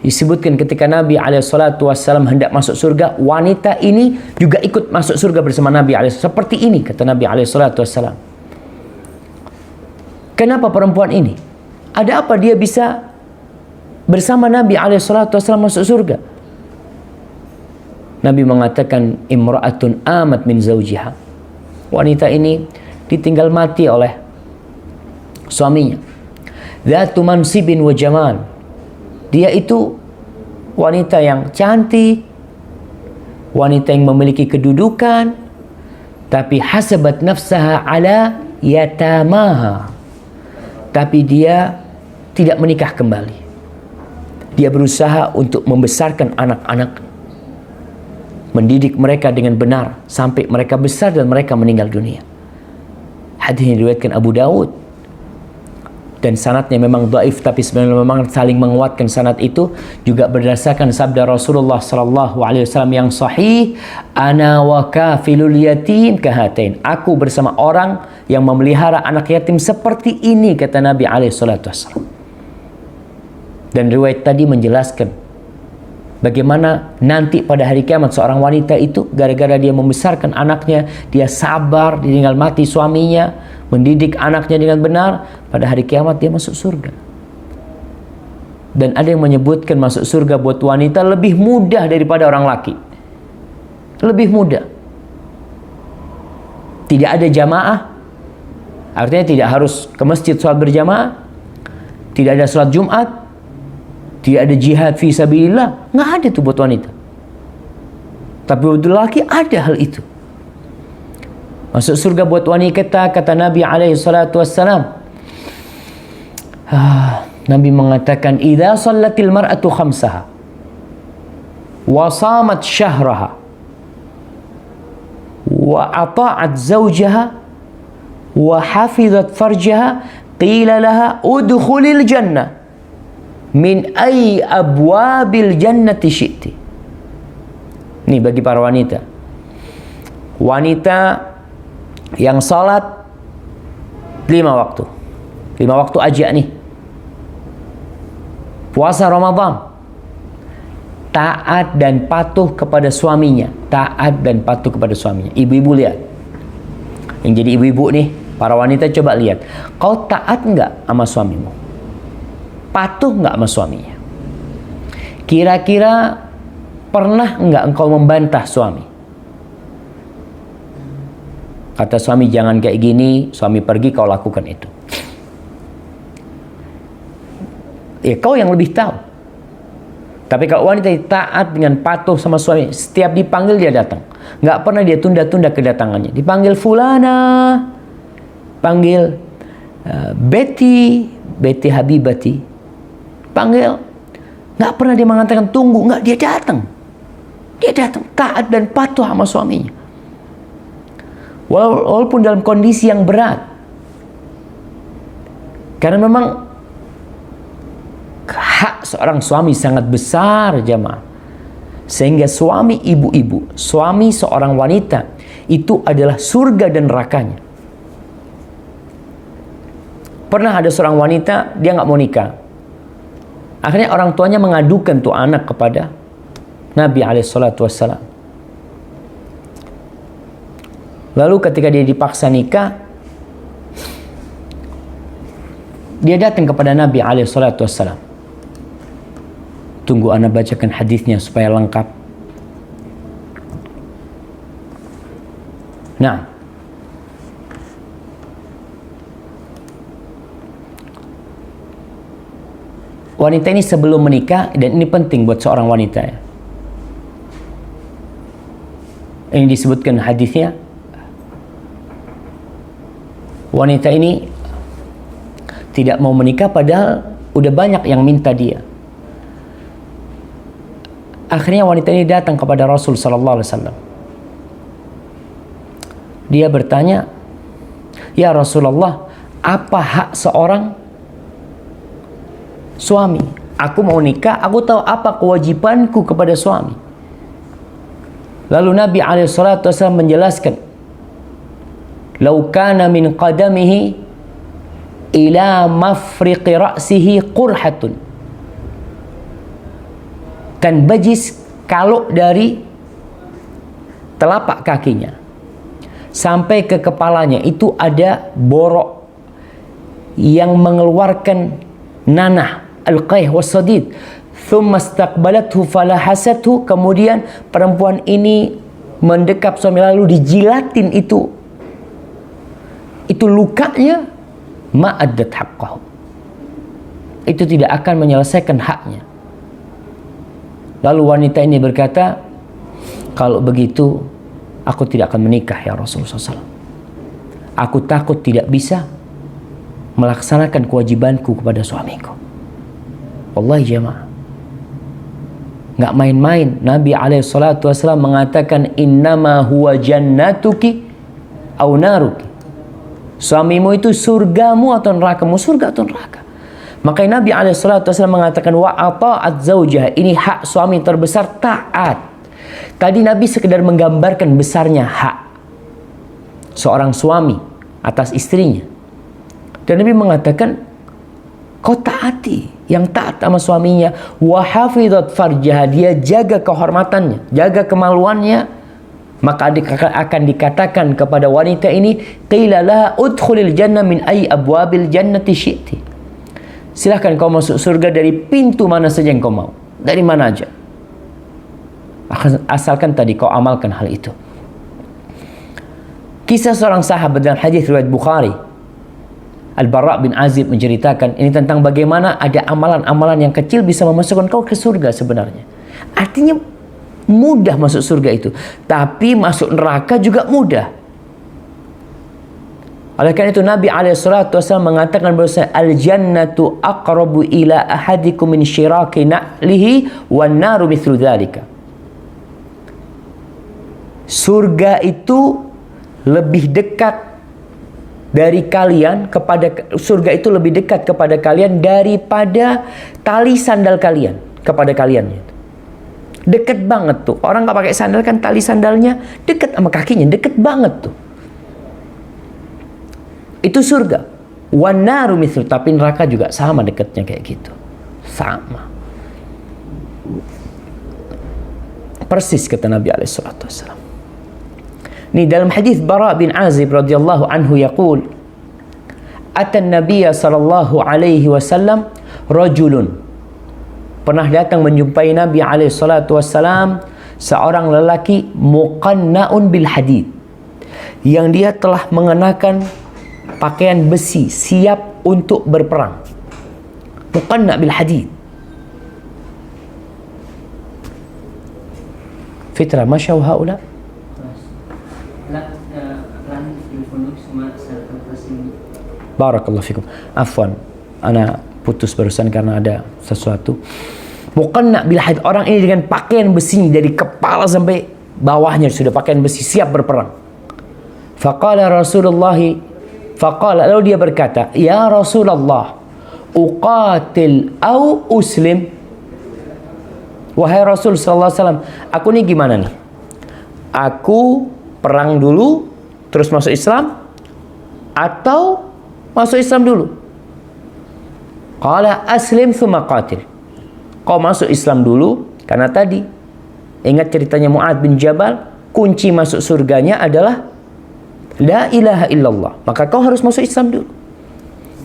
Disebutkan ketika Nabi SAW hendak masuk surga, wanita ini juga ikut masuk surga bersama Nabi SAW. Seperti ini kata Nabi SAW. Kenapa perempuan ini? Ada apa dia bisa bersama Nabi SAW masuk surga? Nabi mengatakan, imra'atun amat min zawjiha. Wanita ini ditinggal mati oleh suaminya. Dzatu mansibin wa jamal. Dia itu wanita yang cantik, wanita yang memiliki kedudukan, tapi hasabat nafsaha ala yatamaha. Tapi dia tidak menikah kembali. Dia berusaha untuk membesarkan anak-anak, mendidik mereka dengan benar sampai mereka besar dan mereka meninggal dunia. Hadis ini diriwayatkan Abu Dawud. dan sanadnya memang dhaif, tapi sebenarnya memang saling menguatkan sanad itu juga berdasarkan sabda Rasulullah sallallahu alaihi wasallam yang sahih, ana wa kafilul yatim kahatain, aku bersama orang yang memelihara anak yatim seperti ini, kata Nabi alaihi salatu wasallam. Dan riwayat tadi menjelaskan bagaimana nanti pada hari kiamat seorang wanita itu gara-gara dia membesarkan anaknya, dia sabar ditinggal mati suaminya, mendidik anaknya dengan benar, pada hari kiamat dia masuk surga. Dan ada yang menyebutkan masuk surga buat wanita lebih mudah daripada orang laki. Lebih mudah. Tidak ada jamaah, artinya tidak harus ke masjid sholat berjamaah, tidak ada sholat Jumat, tidak ada jihad fi sabilillah, nggak ada tuh buat wanita. Tapi buat laki ada hal itu. Masuk surga buat wanita, kata Nabi alaihi salatu wassalam. Nabi mengatakan, idza shallatil mar'atu khamsaha wa shamat syahraha wa ata'at zawjaha wa hafizat farjaha qila laha udkhulil jannah min ay abwabil jannati syi'ti. Ini bagi para wanita. Wanita yang salat 5 waktu. 5 waktu aja nih. Puasa Ramadan. Taat dan patuh kepada suaminya. Taat dan patuh kepada suaminya. Ibu-ibu lihat. Yang jadi ibu-ibu nih, para wanita coba lihat. Kau taat enggak sama suamimu? Patuh enggak sama suaminya? Kira-kira pernah enggak engkau membantah suami? Kata suami jangan kayak gini, suami pergi kau lakukan itu. Ya kau yang lebih tahu. Tapi kalau wanita taat dengan patuh sama suami, setiap dipanggil dia datang. Nggak pernah dia tunda-tunda kedatangannya. Dipanggil fulana, panggil Betty Habibati, panggil. Nggak pernah dia mengatakan tunggu, nggak, dia datang. Dia datang taat dan patuh sama suaminya. Walaupun dalam kondisi yang berat. Karena memang hak seorang suami sangat besar, jamaah. Sehingga suami ibu-ibu, suami seorang wanita itu adalah surga dan nerakanya. Pernah ada seorang wanita, dia nggak mau nikah. Akhirnya orang tuanya mengadukan tuh anak kepada Nabi SAW. Lalu ketika dia dipaksa nikah, dia datang kepada Nabi SAW. Tunggu ana bacakan hadisnya supaya lengkap. Nah, wanita ini sebelum menikah, dan ini penting buat seorang wanita ya. Ini disebutkan hadisnya. Wanita ini tidak mau menikah padahal udah banyak yang minta dia. Akhirnya wanita ini datang kepada Rasul sallallahu alaihi wasallam. Dia bertanya, "Ya Rasulullah, apa hak seorang suami? Aku mau nikah, aku tahu apa kewajibanku kepada suami." Lalu Nabi alaihi salatu wasallam menjelaskan, "Lau kana min qadamihi ila mafriqi ra'sihi qurhatun." Kan bajis kalau dari telapak kakinya sampai ke kepalanya itu ada borok yang mengeluarkan nanah al-qayh was-sadid. Thumma istaqbalathu falahasathu, kemudian perempuan ini mendekap suami lalu dijilatin itu lukanya, ma'addat haqqahu, itu tidak akan menyelesaikan haknya. Lalu wanita ini berkata, kalau begitu aku tidak akan menikah ya Rasulullah SAW. Aku takut tidak bisa melaksanakan kewajibanku kepada suamiku. Wallahi jamaah, nggak main-main. Nabi SAW mengatakan, innama huwa jannatuki au naruki. Suamimu itu surgamu atau nerakamu? Surga atau neraka. Makanya Nabi SAW mengatakan wa ata'at zaujah, ini hak suami terbesar, taat. Tadi Nabi sekedar menggambarkan besarnya hak seorang suami atas istrinya. Dan Nabi mengatakan kau taati, yang taat sama suaminya. Wa hafizat farjaha, dia jaga kehormatannya, jaga kemaluannya. Maka akan dikatakan kepada wanita ini, qila laha udkhulil jannah min ay abwabil jannati syi'ti. Silahkan kau masuk surga dari pintu mana saja yang kau mau, dari mana aja, asalkan tadi kau amalkan hal itu. Kisah seorang sahabat dalam hadis riwayat Bukhari, Al-Bara' bin Azib menceritakan ini tentang bagaimana ada amalan-amalan yang kecil bisa memasukkan kau ke surga sebenarnya. Artinya mudah masuk surga itu, tapi masuk neraka juga mudah. Oleh karena itu Nabi SAW mengatakan bahwa al-jannatu aqrabu ila ahadikum min syiraki na'lihi wan naru mithlu dzalika. Surga itu lebih dekat dari kalian surga itu lebih dekat kepada kalian daripada tali sandal kalian kepada kalian. Dekat banget tuh. Orang nggak pakai sandal kan tali sandalnya dekat sama kakinya, dekat banget tuh. Itu surga. Wan naru mithlu, tapi neraka juga sama dekatnya kayak gitu. Sama. Persis kata Nabi SAW. Ini dalam hadis Bara' bin Azib radhiyallahu anhu yaqul, ata an-nabiy sallallahu alaihi wasallam rajulun. Pernah datang menjumpai Nabi alaihi salatu wasallam seorang lelaki muqanna'un bil hadid, yang dia telah mengenakan pakaian besi siap untuk berperang. Muqanna' bil hadid. Fitra masya haula. Barakallahu fikum. Afwan, ana putus barusan karena ada sesuatu. Muqanna' bil hadid, orang ini dengan pakaian besi dari kepala sampai bawahnya sudah pakaian besi siap berperang. Faqala Rasulullah, lalu dia berkata, ya Rasulullah, uqatil au uslim. Wahai Rasul sallallahu alaihi wasallam, aku nih gimana nih? Aku perang dulu terus masuk Islam atau masuk Islam dulu? Qala aslim thumma qatil. Kau masuk Islam dulu, karena tadi ingat ceritanya Mu'adz bin Jabal, kunci masuk surganya adalah la ilaha illallah. Maka kau harus masuk Islam dulu.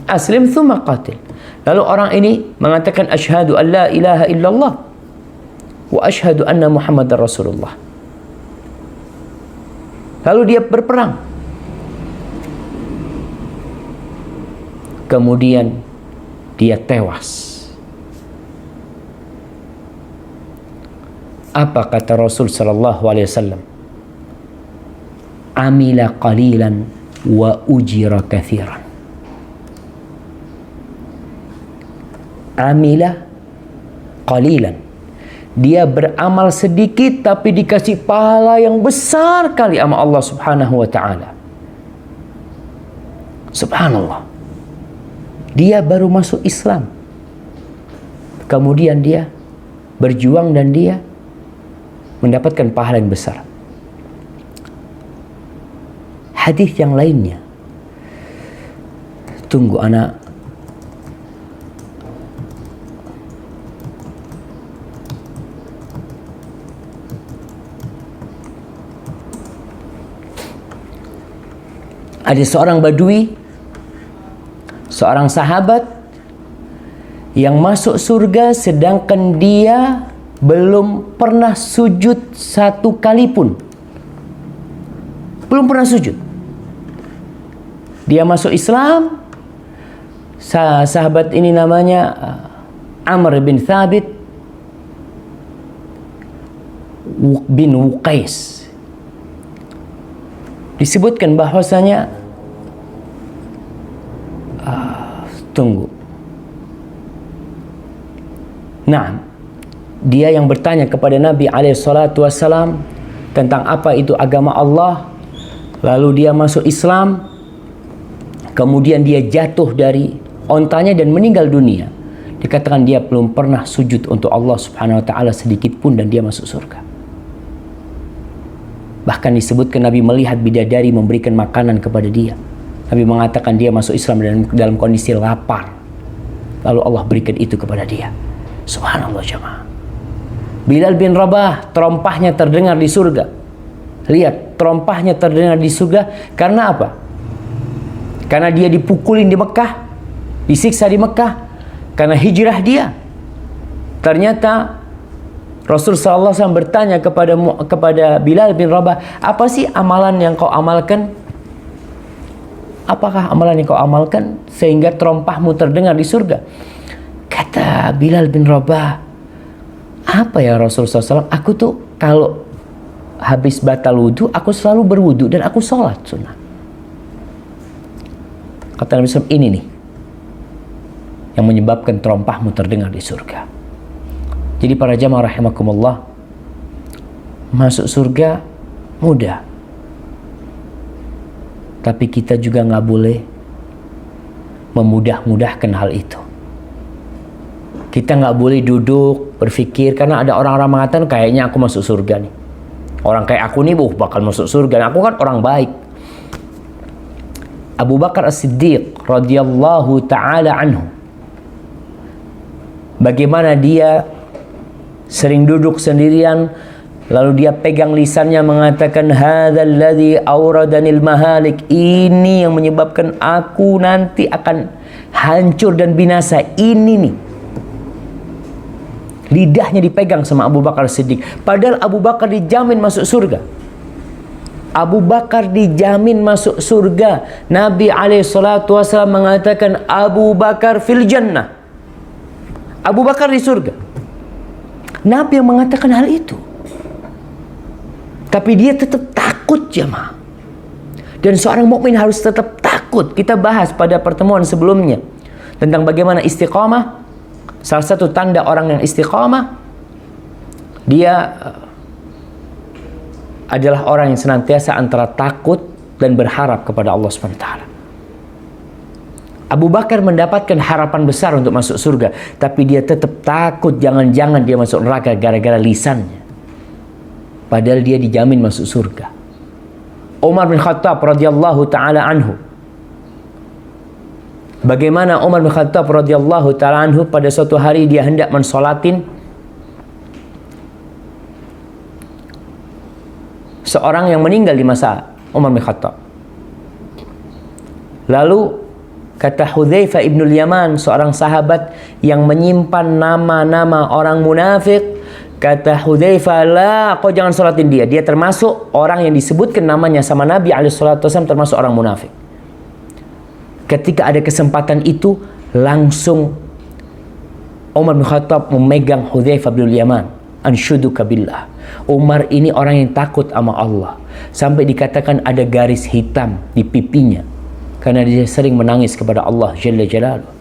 Aslim thumma qatil. Lalu orang ini mengatakan asyhadu an la ilaha illallah wa asyhadu anna Muhammadar Rasulullah. Lalu dia berperang. Kemudian dia tewas. Apa kata Rasul sallallahu alaihi wasallam? Amila qalilan wa ujira katsiran. Amila qalilan. Dia beramal sedikit tapi dikasih pahala yang besar kali sama Allah Subhanahu wa taala. Subhanallah. Dia baru masuk Islam. Kemudian dia berjuang dan dia mendapatkan pahala yang besar. Hadis yang lainnya. Tunggu anak. Ada seorang badui, seorang sahabat yang masuk surga sedangkan dia belum pernah sujud satu kali pun. Belum pernah sujud. Dia masuk Islam. Sahabat ini namanya Amr bin Thabit bin Wuqais. Disebutkan bahwasanya tunggu. Nah, dia yang bertanya kepada Nabi SAW tentang apa itu agama Allah. Lalu dia masuk Islam. kemudian dia jatuh dari ontanya dan meninggal dunia, dikatakan dia belum pernah sujud untuk Allah Subhanahu wa taala sedikit pun dan dia masuk surga. Bahkan disebutkan Nabi melihat bidadari memberikan makanan kepada dia. Nabi mengatakan dia masuk Islam dalam kondisi lapar. Lalu Allah berikan itu kepada dia. Subhanallah jemaah. Bilal bin Rabah, terompahnya terdengar di surga. Lihat, terompahnya terdengar di surga karena apa? Karena dia dipukulin di Mekah, disiksa di Mekah, karena hijrah dia. Ternyata Rasul sallallahu alaihi wasallam bertanya kepada Bilal bin Rabah, apa sih amalan yang kau amalkan? Apakah amalan yang kau amalkan sehingga terompahmu terdengar di surga? Kata Bilal bin Rabah, apa ya Rasul SAW? Aku tuh kalau habis batal wudhu, aku selalu berwudhu dan aku sholat sunnah. Kata Nabi SAW, ini nih yang menyebabkan terompahmu terdengar di surga. Jadi para jamaah rahimakumullah, masuk surga mudah. Tapi kita juga nggak boleh memudah-mudahkan hal itu. Kita nggak boleh duduk berpikir, karena ada orang-orang mengatakan kayaknya aku masuk surga nih. Orang kayak aku nih bakal masuk surga. Nah, aku kan orang baik. Abu Bakar As-Siddiq radhiyallahu taala anhu, bagaimana dia sering duduk sendirian, lalu dia pegang lisannya mengatakan, hadzal ladzi awradanil mahalik, ini yang menyebabkan aku nanti akan hancur dan binasa, ini nih. Lidahnya dipegang sama Abu Bakar Siddiq, padahal Abu Bakar dijamin masuk surga. Abu Bakar dijamin masuk surga. Nabi SAW mengatakan, Abu Bakar fil jannah, Abu Bakar di surga. Nabi yang mengatakan hal itu. Tapi dia tetap takut jemaah. Dan seorang mukmin harus tetap takut. Kita bahas pada pertemuan sebelumnya tentang bagaimana istiqamah. Salah satu tanda orang yang istiqamah, dia adalah orang yang senantiasa antara takut dan berharap kepada Allah SWT. Abu Bakar mendapatkan harapan besar untuk masuk surga, tapi dia tetap takut jangan-jangan dia masuk neraka gara-gara lisannya. Padahal dia dijamin masuk surga. Umar bin Khattab radhiyallahu taala anhu. Bagaimana Umar bin Khattab radhiyallahu taala anhu pada suatu hari dia hendak mensolatin seorang yang meninggal di masa Umar bin Khattab. Lalu kata Hudzaifah ibnul Yaman, seorang sahabat yang menyimpan nama-nama orang munafik, kata Hudzaifah, la, kau jangan sholatin dia. Dia termasuk orang yang disebutkan namanya sama Nabi SAW, termasuk orang munafik. Ketika ada kesempatan itu, langsung Umar bin Khattab memegang Hudzaifah ibnul Yaman. Anshuduka billah. Umar ini orang yang takut sama Allah. Sampai dikatakan ada garis hitam di pipinya, karena dia sering menangis kepada Allah Jalla Jalaluh.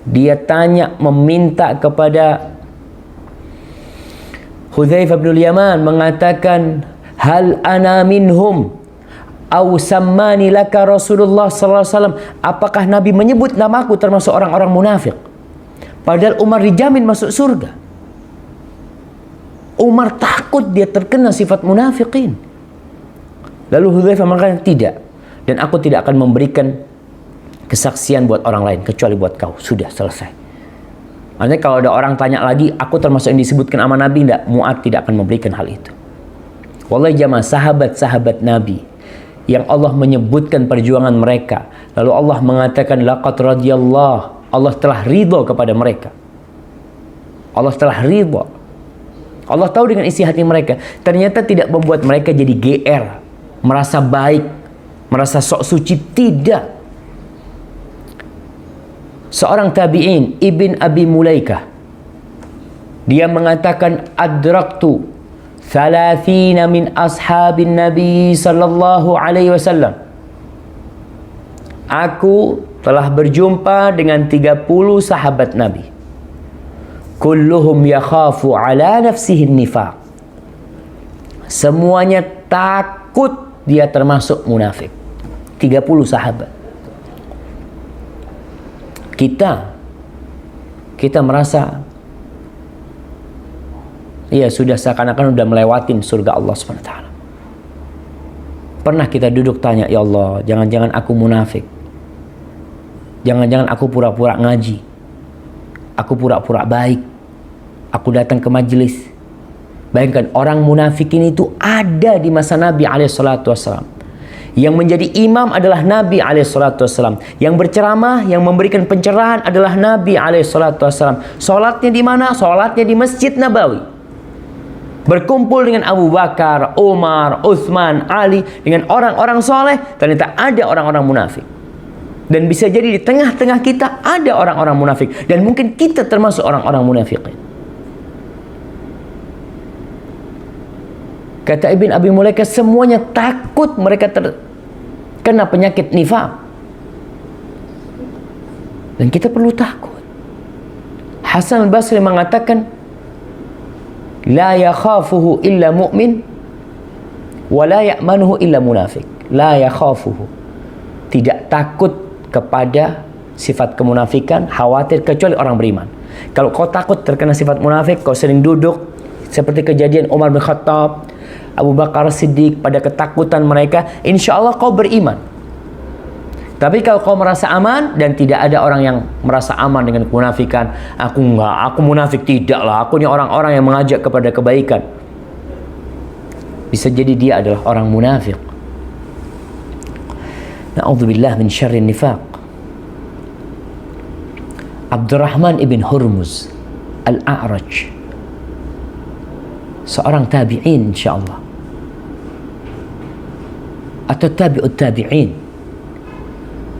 Dia tanya, meminta kepada Hudzaifah bin Yaman, mengatakan, hal ana minhum aw sammani laka Rasulullah sallallahu alaihi wasallam, apakah Nabi menyebut namaku termasuk orang-orang munafik? Padahal Umar dijamin masuk surga. Umar takut dia terkena sifat munafikin. Lalu Hudzaifah mengatakan, tidak, dan aku tidak akan memberikan kesaksian buat orang lain kecuali buat kau. Sudah selesai. Artinya kalau ada orang tanya lagi, aku termasuk yang disebutkan sama Nabi, tidak, Mu'ad tidak akan memberikan hal itu. Wallahi jamaah, sahabat-sahabat Nabi yang Allah menyebutkan perjuangan mereka, lalu Allah mengatakan, laqad radhiyallahu, Allah telah ridha kepada mereka. Allah telah ridha. Allah tahu dengan isi hati mereka. Ternyata tidak membuat mereka jadi GR, merasa baik, merasa sok suci. Tidak. Seorang tabi'in, Ibn Abi Mulaikah, dia mengatakan, adraktu 30 min ashabin Nabi sallallahu alaihi wasallam. Aku telah berjumpa dengan 30 sahabat Nabi. Kulluhum yakhafu ala nafsihi nifaq. Semuanya takut dia termasuk munafik. 30 sahabat. Kita merasa ya sudah seakan-akan sudah melewatin surga Allah Subhanahu wa taala. Pernah kita duduk tanya, ya Allah, jangan-jangan aku munafik. Jangan-jangan aku pura-pura ngaji. Aku pura-pura baik. Aku datang ke majelis. Bayangkan, orang munafikin itu ada di masa Nabi SAW. Yang menjadi imam adalah Nabi SAW. Yang berceramah, yang memberikan pencerahan adalah Nabi SAW. Sholatnya di mana? Sholatnya di Masjid Nabawi. Berkumpul dengan Abu Bakar, Umar, Utsman, Ali, dengan orang-orang soleh. Ternyata ada orang-orang munafik. Dan bisa jadi di tengah-tengah kita ada orang-orang munafik. Dan mungkin kita termasuk orang-orang munafik. Kata Ibn Abi Mulaika, semuanya takut mereka terkena penyakit nifaq. Dan kita perlu takut. Hasan al-Basri mengatakan, la yakhafuhu illa mu'min wa la ya'manuhu illa munafik. La yakhafuhu, tidak takut kepada sifat kemunafikan, khawatir kecuali orang beriman. Kalau kau takut terkena sifat munafik, kau sering duduk seperti kejadian Umar bin Khattab, Abu Bakar Siddiq, pada ketakutan mereka, insya Allah kau beriman. Tapi kalau kau merasa aman dan tidak ada orang yang merasa aman dengan kemunafikan, aku enggak, aku munafik, tidaklah, aku ini orang-orang yang mengajak kepada kebaikan. Bisa jadi dia adalah orang munafik. Na'udzubillah min syarri nifaq. Abdurrahman ibn Hurmuz Al-A'raj, seorang tabi'in insyaallah, atau tabi'ut tabi'in.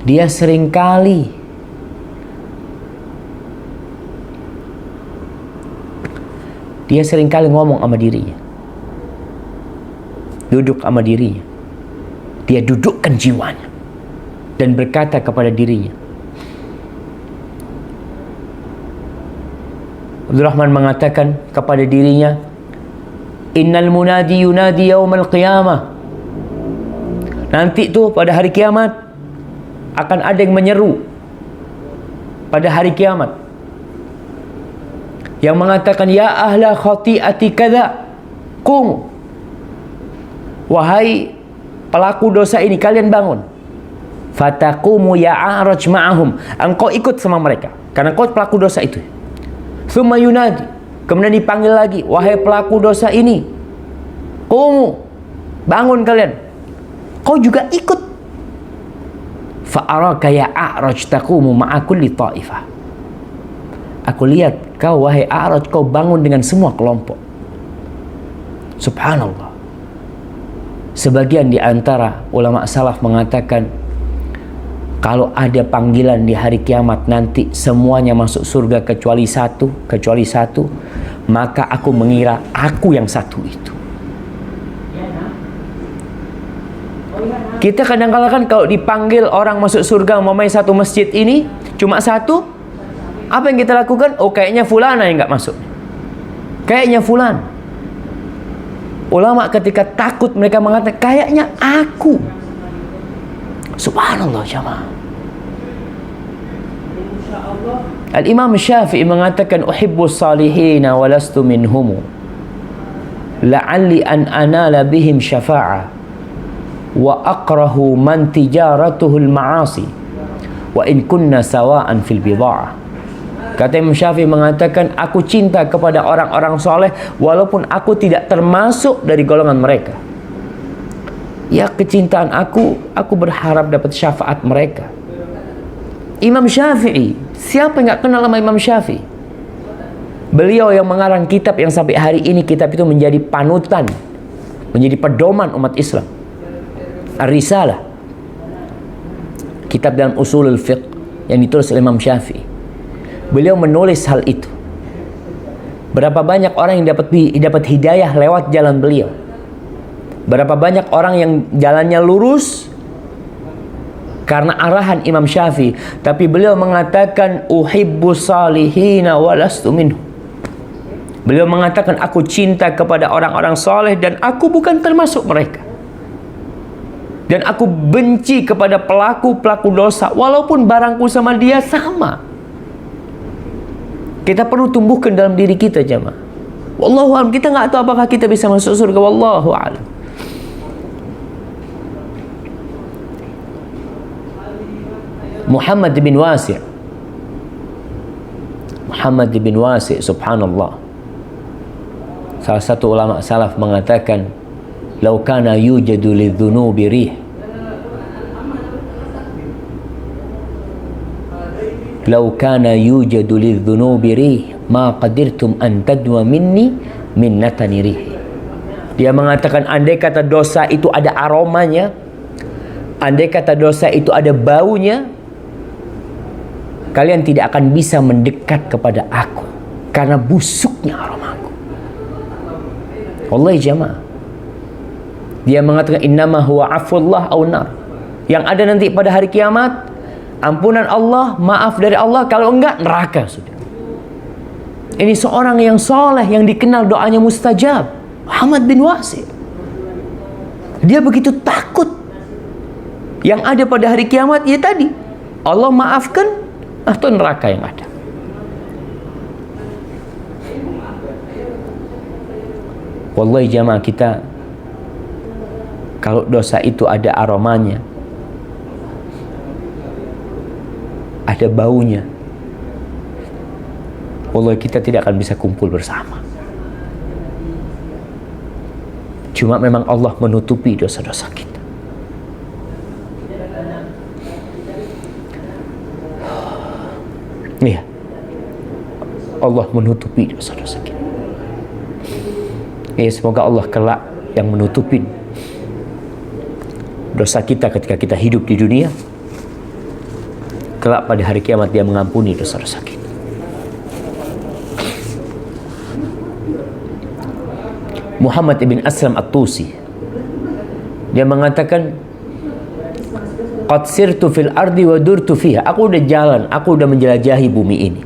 Dia seringkali ngomong sama dirinya, duduk sama dirinya, dia dudukkan jiwanya dan berkata kepada dirinya. Abdurrahman mengatakan kepada dirinya, innal munadi yunadi yaumal qiyamah. Nanti tuh pada hari kiamat akan ada yang menyeru pada hari kiamat yang mengatakan, ya ahla khati'ati kadza qum, wahai pelaku dosa ini, kalian bangun. Fataqumu ya a'raj ma'ahum, engkau ikut sama mereka karena kau pelaku dosa itu. Tsumma yunadi, kemudian dipanggil lagi, wahai pelaku dosa ini, qumu, bangun kalian, kau juga ikut. Fa'araka ya a'raj taqumu ma'a kulli ta'ifah, aku lihat kau wahai a'raj, kau bangun dengan semua kelompok. Subhanallah. Sebagian di antara ulama salaf mengatakan, kalau ada panggilan di hari kiamat nanti semuanya masuk surga kecuali satu, maka aku mengira aku yang satu itu. Kita kadang-kadang kan kalau dipanggil orang masuk surga umpamanya satu masjid ini cuma satu, apa yang kita lakukan? Oh, kayaknya fulana yang nggak masuk, kayaknya fulan. Ulama ketika takut mereka mengatakan, kayaknya aku. Subhanallah jamaah. Al-Imam Syafi'i mengatakan, uhibbus salihina walastu minhumu la'alli an anala bihim syafa'ah wa akrahu man tijaratuhul ma'asi wa in kunna sawa'an fil bida'ah. Kata Imam Syafi'i mengatakan, aku cinta kepada orang-orang soleh walaupun aku tidak termasuk dari golongan mereka. Ya, kecintaan aku berharap dapat syafaat mereka. Imam Syafi'i, siapa yang gak kenal sama Imam Syafi'i? Beliau yang mengarang kitab yang sampai hari ini kitab itu menjadi panutan, menjadi pedoman umat Islam, Ar-Risalah, kitab dalam usulul fiqh yang ditulis oleh Imam Syafi'i. Beliau menulis hal itu. Berapa banyak orang yang dapat hidayah lewat jalan beliau. Berapa banyak orang yang jalannya lurus karena arahan Imam Syafi'i. Tapi beliau mengatakan, uhibbus salihina walastu minhum. Beliau mengatakan, aku cinta kepada orang-orang soleh dan aku bukan termasuk mereka. Dan aku benci kepada pelaku-pelaku dosa, walaupun barangku sama dia sama. Kita perlu tumbuhkan dalam diri kita, jemaah. Wallahu a'lam. Kita nggak tahu apakah kita bisa masuk surga. Wallahu a'lam. Muhammad bin Wasi', subhanallah, salah satu ulama salaf mengatakan, "Lau kana yujadu lidzunubi rih, lau kana yujadu lidzunubi rih, ma qadirtum an tadwa minni minnatani rih." Dia mengatakan, andai kata dosa itu ada aromanya, andai kata dosa itu ada baunya, kalian tidak akan bisa mendekat kepada aku karena busuknya aromaku. Wallahi jamaah. Dia mengatakan, innama huwa afullah au nar. Yang ada nanti pada hari kiamat, ampunan Allah, maaf dari Allah, kalau enggak neraka sudah. Ini seorang yang soleh, yang dikenal doanya mustajab, Muhammad bin Wasi'. Dia begitu takut. Yang ada pada hari kiamat, ya tadi, Allah maafkan atau neraka yang ada. Wallahi jamaah, kita kalau dosa itu ada aromanya, ada baunya, wallahi kita tidak akan bisa kumpul bersama. Cuma memang Allah menutupi dosa-dosa kita. Iya, Allah menutupi dosa-dosa kita. Ya, semoga Allah kelak yang menutupi dosa kita ketika kita hidup di dunia, kelak pada hari kiamat Dia mengampuni dosa-dosa kita. Muhammad ibn Aslam At-Tusi, dia mengatakan, qad sirtu fil ardi wa durtu fiha. Aku udah jalan, aku udah menjelajahi bumi ini.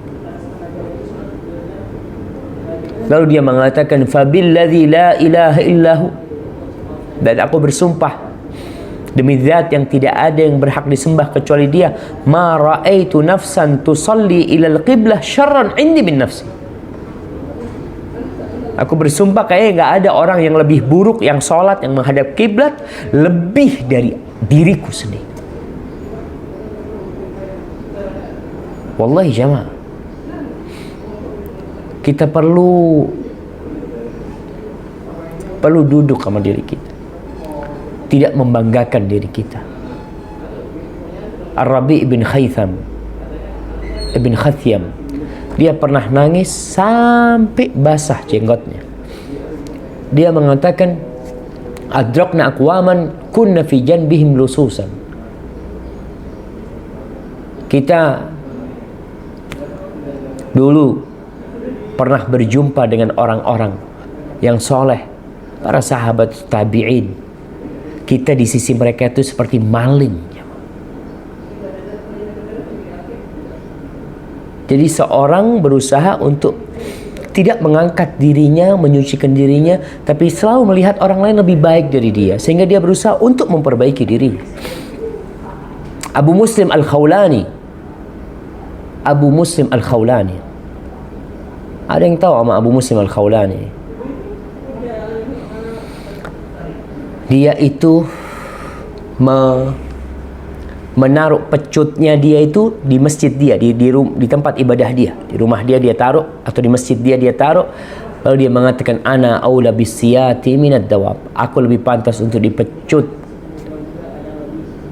Lalu dia mengatakan, fabilladzi la ilaha illahu, dan aku bersumpah demi zat yang tidak ada yang berhak disembah kecuali Dia, ma ra'aitu nafsan tusalli ilal qiblah syarran indi min nafsi. Aku bersumpah kayaknya nggak ada orang yang lebih buruk yang sholat, yang menghadap kiblat lebih dari diriku sendiri. Wallahi jamaah, kita perlu duduk sama diri kita, tidak membanggakan diri kita. Ar-Rabi' ibn Khathyam, dia pernah nangis sampai basah jenggotnya. Dia mengatakan, adrakna aqwaman kunna fi janbihim lususan. Kita dulu pernah berjumpa dengan orang-orang yang soleh, para sahabat tabi'in. Kita di sisi mereka itu seperti maling. Jadi seorang berusaha untuk tidak mengangkat dirinya, menyucikan dirinya, tapi selalu melihat orang lain lebih baik dari dia, sehingga dia berusaha untuk memperbaiki dirinya. Abu Muslim Al-Khawlani, ada yang tahu sama Abu Muslim Al-Khawlani? Dia itu menaruh pecutnya dia itu di masjid dia, di tempat ibadah dia, di rumah dia taruh, atau di masjid dia taruh. Lalu dia mengatakan, ana aula bisiyati minad dawab, aku lebih pantas untuk dipecut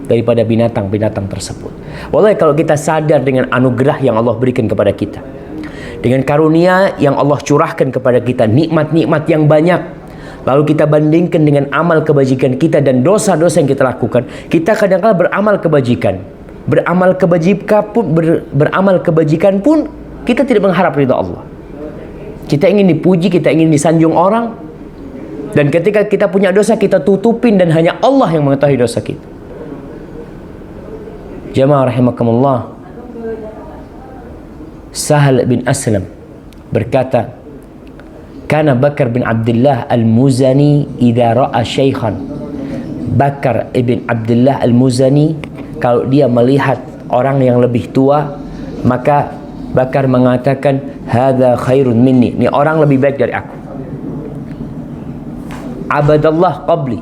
daripada binatang-binatang tersebut. Wallahi, kalau kita sadar dengan anugerah yang Allah berikan kepada kita, dengan karunia yang Allah curahkan kepada kita, nikmat-nikmat yang banyak, lalu kita bandingkan dengan amal kebajikan kita dan dosa-dosa yang kita lakukan, kita kadang-kala beramal kebajikan pun kita tidak mengharap ridha Allah. Kita ingin dipuji, kita ingin disanjung orang, dan ketika kita punya dosa kita tutupin, dan hanya Allah yang mengetahui dosa kita. Jamaah rahimakumullah, Sahal bin Aslam berkata, kana Bakar bin Abdullah al-Muzani idza ra'a syaikhan Bakar ibn Abdullah al-Muzani, kalau dia melihat orang yang lebih tua, maka Bakar mengatakan, hadza khairun minni, ini orang lebih baik dari aku. Abadallah qabli,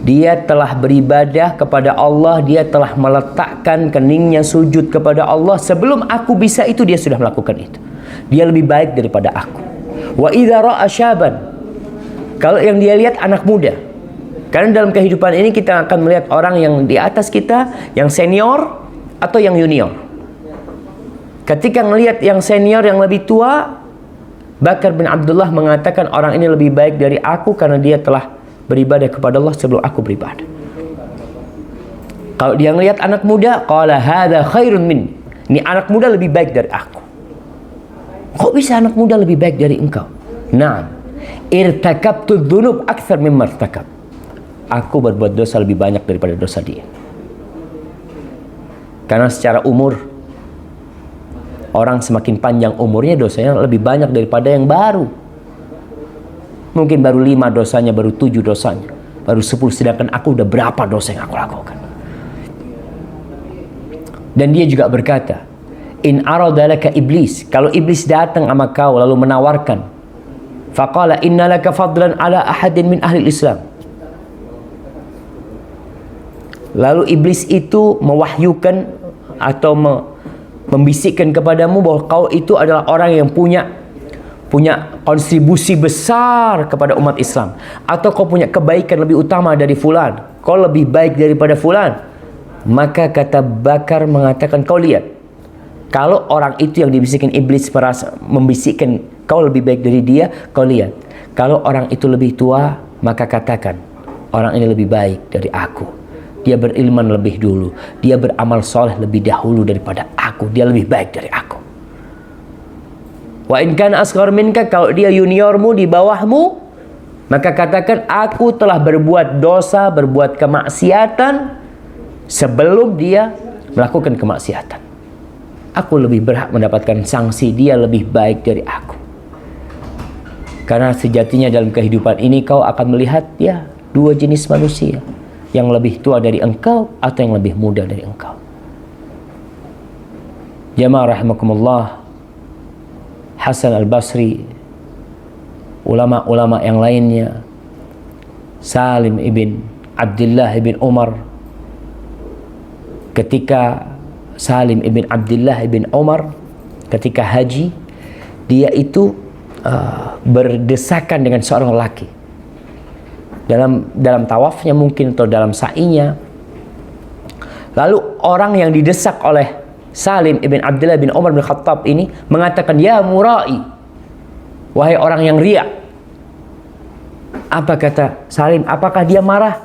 dia telah beribadah kepada Allah, dia telah meletakkan keningnya sujud kepada Allah. Sebelum aku bisa itu, dia sudah melakukan itu. Dia lebih baik daripada aku. Wa idza ra'a syaban, kalau yang dia lihat anak muda. Karena dalam kehidupan ini kita akan melihat orang yang di atas kita, yang senior atau yang junior. Ketika melihat yang senior, yang lebih tua, Bakar bin Abdullah mengatakan, orang ini lebih baik dari aku karena dia telah beribadah kepada Allah sebelum aku beribadah. Kalau dia melihat anak muda, qala hadza khairun minni, ini anak muda lebih baik dari aku. Kok bisa anak muda lebih baik dari engkau? Naam, irtakabtu dzunub aktsar mimma irtakab, aku berbuat dosa lebih banyak daripada dosa dia. Karena secara umur, orang semakin panjang umurnya, dosanya lebih banyak daripada yang baru. Mungkin baru 5 dosanya, baru 7 dosanya, baru 10, sedangkan aku udah berapa dosa yang aku lakukan. Dan dia juga berkata, in aradalaka iblis, kalau iblis datang sama kau lalu menawarkan, faqala inna laka fadlan ala ahadin min ahli Islam, lalu iblis itu mewahyukan atau membisikkan kepadamu bahwa kau itu adalah orang yang punya kontribusi besar kepada umat Islam, atau kau punya kebaikan lebih utama dari fulan, kau lebih baik daripada fulan. Maka kata Bakar mengatakan, kau lihat, kalau orang itu yang dibisikkan iblis membisikkan kau lebih baik dari dia, kau lihat, kalau orang itu lebih tua, maka katakan, orang ini lebih baik dari aku. Dia berilman lebih dulu, dia beramal soleh lebih dahulu daripada aku, dia lebih baik dari aku. Wa in kana asghar minka, kalau dia juniormu, di bawahmu, maka katakan, aku telah berbuat dosa, berbuat kemaksiatan sebelum dia melakukan kemaksiatan. Aku lebih berhak mendapatkan sanksi, dia lebih baik dari aku. Karena sejatinya dalam kehidupan ini kau akan melihat ya dua jenis manusia, yang lebih tua dari engkau atau yang lebih muda dari engkau. Jamaah rahimakumullah, Hasan al-Basri, ulama-ulama yang lainnya, Salim ibn Abdullah ibn Umar. Ketika Salim ibn Abdullah ibn Umar ketika haji, dia itu berdesakan dengan seorang lelaki dalam tawafnya mungkin, atau dalam sa'inya. Lalu orang yang didesak oleh Salim ibn Abdullah bin Umar bin Khattab ini mengatakan, ya murai, wahai orang yang riak. Apa kata Salim? Apakah dia marah?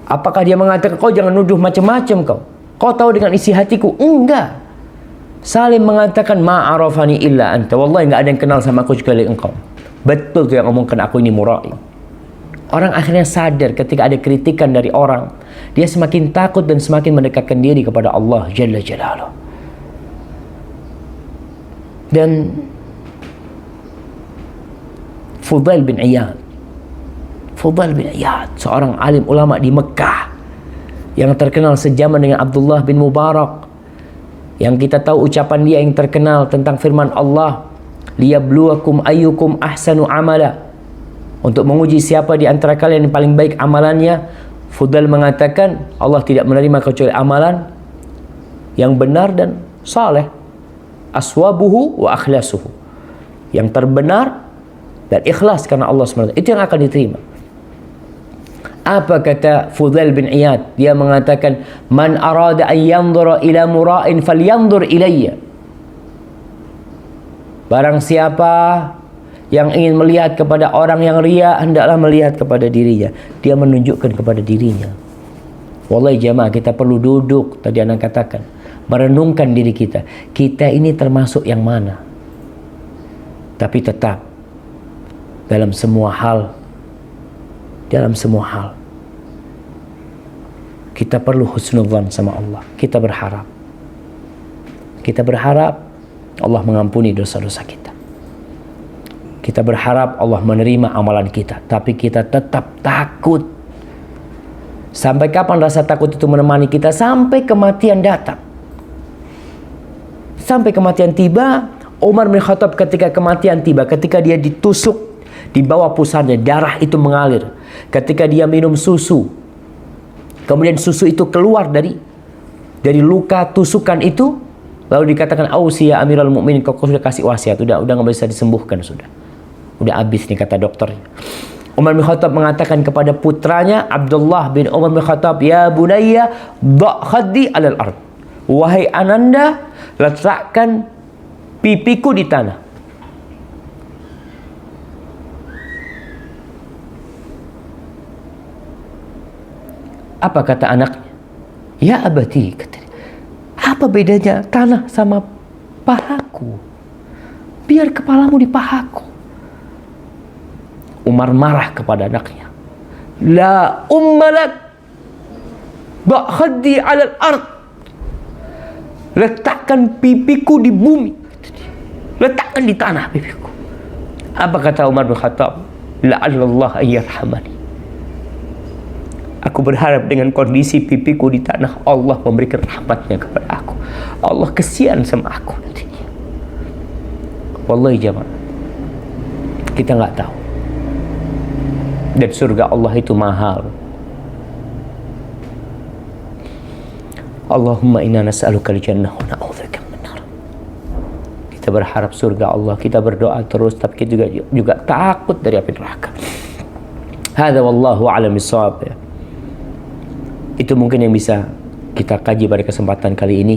Apakah dia mengatakan, kau jangan nuduh macam-macam, kau tahu dengan isi hatiku? Enggak. Salim mengatakan, ma'arafani illa anta, wallahi enggak ada yang kenal sama aku kecuali engkau. Betul tuh yang ngomongkan aku ini murai. Orang akhirnya sadar ketika ada kritikan dari orang, dia semakin takut dan semakin mendekatkan diri kepada Allah Jalla Jalaluh. Dan Fudail bin Iyad, seorang alim ulama di Mekah yang terkenal sejaman dengan Abdullah bin Mubarak, yang kita tahu ucapan dia yang terkenal tentang firman Allah, liyabluwakum ayyukum ahsanu amala, untuk menguji siapa di antara kalian yang paling baik amalannya. Fudail mengatakan, Allah tidak menerima kecuali amalan yang benar dan saleh, aswabuhu wa akhlasuhu, yang terbenar dan ikhlas karena Allah SWT, itu yang akan diterima. Apa kata Fudail bin Iyad? Dia mengatakan, man arada an yanzura ila mura'in falyanzur ilayya, barang siapa yang ingin melihat kepada orang yang ria, hendaklah melihat kepada dirinya. Dia menunjukkan kepada dirinya. Wallahi jamaah, kita perlu duduk, tadi anak katakan, merenungkan diri kita. Kita ini termasuk yang mana? Tapi tetap, dalam semua hal, kita perlu husnudzan sama Allah. Kita berharap Allah mengampuni dosa-dosa kita. Kita berharap Allah menerima amalan kita, tapi kita tetap takut Sampai kapan rasa takut itu menemani kita? Sampai kematian datang. Sampai kematian tiba. Umar bin Khattab ketika kematian tiba, ketika dia ditusuk di bawah pusarnya, darah itu mengalir. Ketika dia minum susu, kemudian susu itu keluar dari luka tusukan itu, lalu dikatakan, "Ausi ya Amirul Mukminin, kau sudah kasih wasiat, udah nggak bisa disembuhkan, sudah habis nih," kata dokter. Umar bin Khattab mengatakan kepada putranya Abdullah bin Umar bin Khattab, "Ya bunayya, da' khaddi 'alal ard." Wahai ananda, letakkan pipiku di tanah. Apa kata anaknya? Ya abati, kata dia, apa bedanya tanah sama pahaku? Biar kepalamu di pahaku. Umar marah kepada anaknya. La ummalak, ba'khaddi 'alal ard. Letakkan pipiku di bumi. Letakkan di tanah pipiku. Apa kata Umar bin Khattab? La'allallah ayyarhamani. Aku berharap dengan kondisi pipiku di tanah, Allah memberikan rahmatnya kepada aku. Allah kesian sama aku nantinya. Wallahi jamaah, kita nggak tahu. Dan surga Allah itu mahal. Allahumma inna nas'aluka al-jannah wa na'udzubika minan nar. Kita berharap surga Allah, kita berdoa terus, tapi kita juga takut dari api neraka. Hadza wallahu a'lam bissawab. Itu mungkin yang bisa kita kaji pada kesempatan kali ini.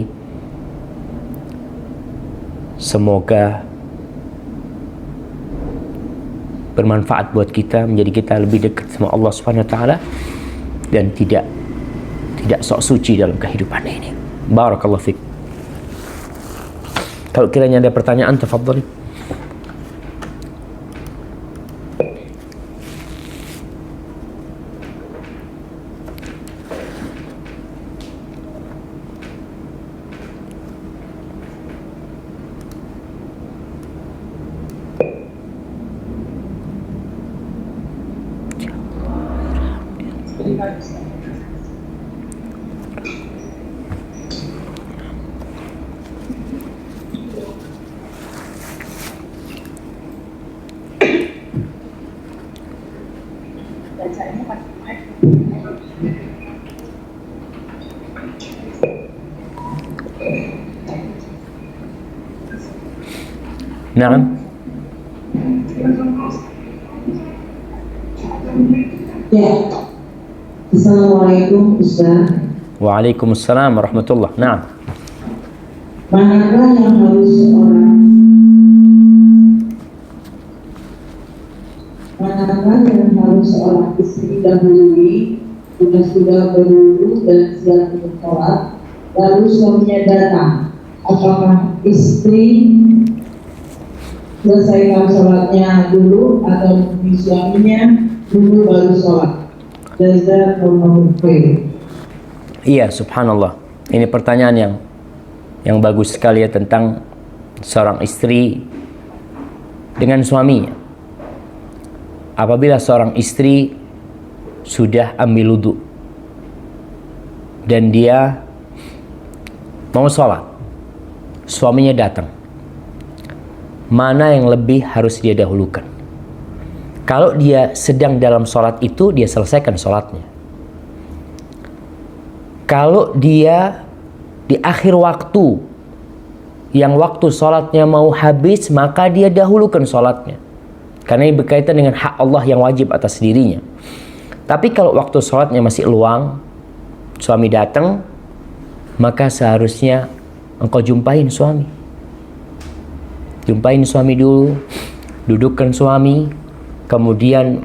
Semoga bermanfaat buat kita, menjadi kita lebih dekat sama Allah Subhanahu wa taala dan tidak sok suci dalam kehidupan ini. Barakallahu fiik. Kalau kiranya ada pertanyaan, tafadhali. Naam. Ya. Assalamualaikum Ustaz. Waalaikumsalam warahmatullah. Naam. Manakah yang harus seorang istri dahului sudah berwudu dan siap untuk sholat, lalu suaminya datang? Apakah istri selesaikan sholatnya dulu atau menunggu suaminya dulu baru sholat? Jazakallahu khair. Iya, subhanallah. Ini pertanyaan yang bagus sekali ya, tentang seorang istri dengan suaminya. Apabila seorang istri sudah ambil wudu dan dia mau sholat, suaminya datang, mana yang lebih harus dia dahulukan? Kalau dia sedang dalam sholat itu, dia selesaikan sholatnya. Kalau dia di akhir waktu, yang waktu sholatnya mau habis, maka dia dahulukan sholatnya. Karena ini berkaitan dengan hak Allah yang wajib atas dirinya. Tapi kalau waktu sholatnya masih luang, suami datang, maka seharusnya engkau jumpain suami. Jumpain suami dulu, dudukkan suami, kemudian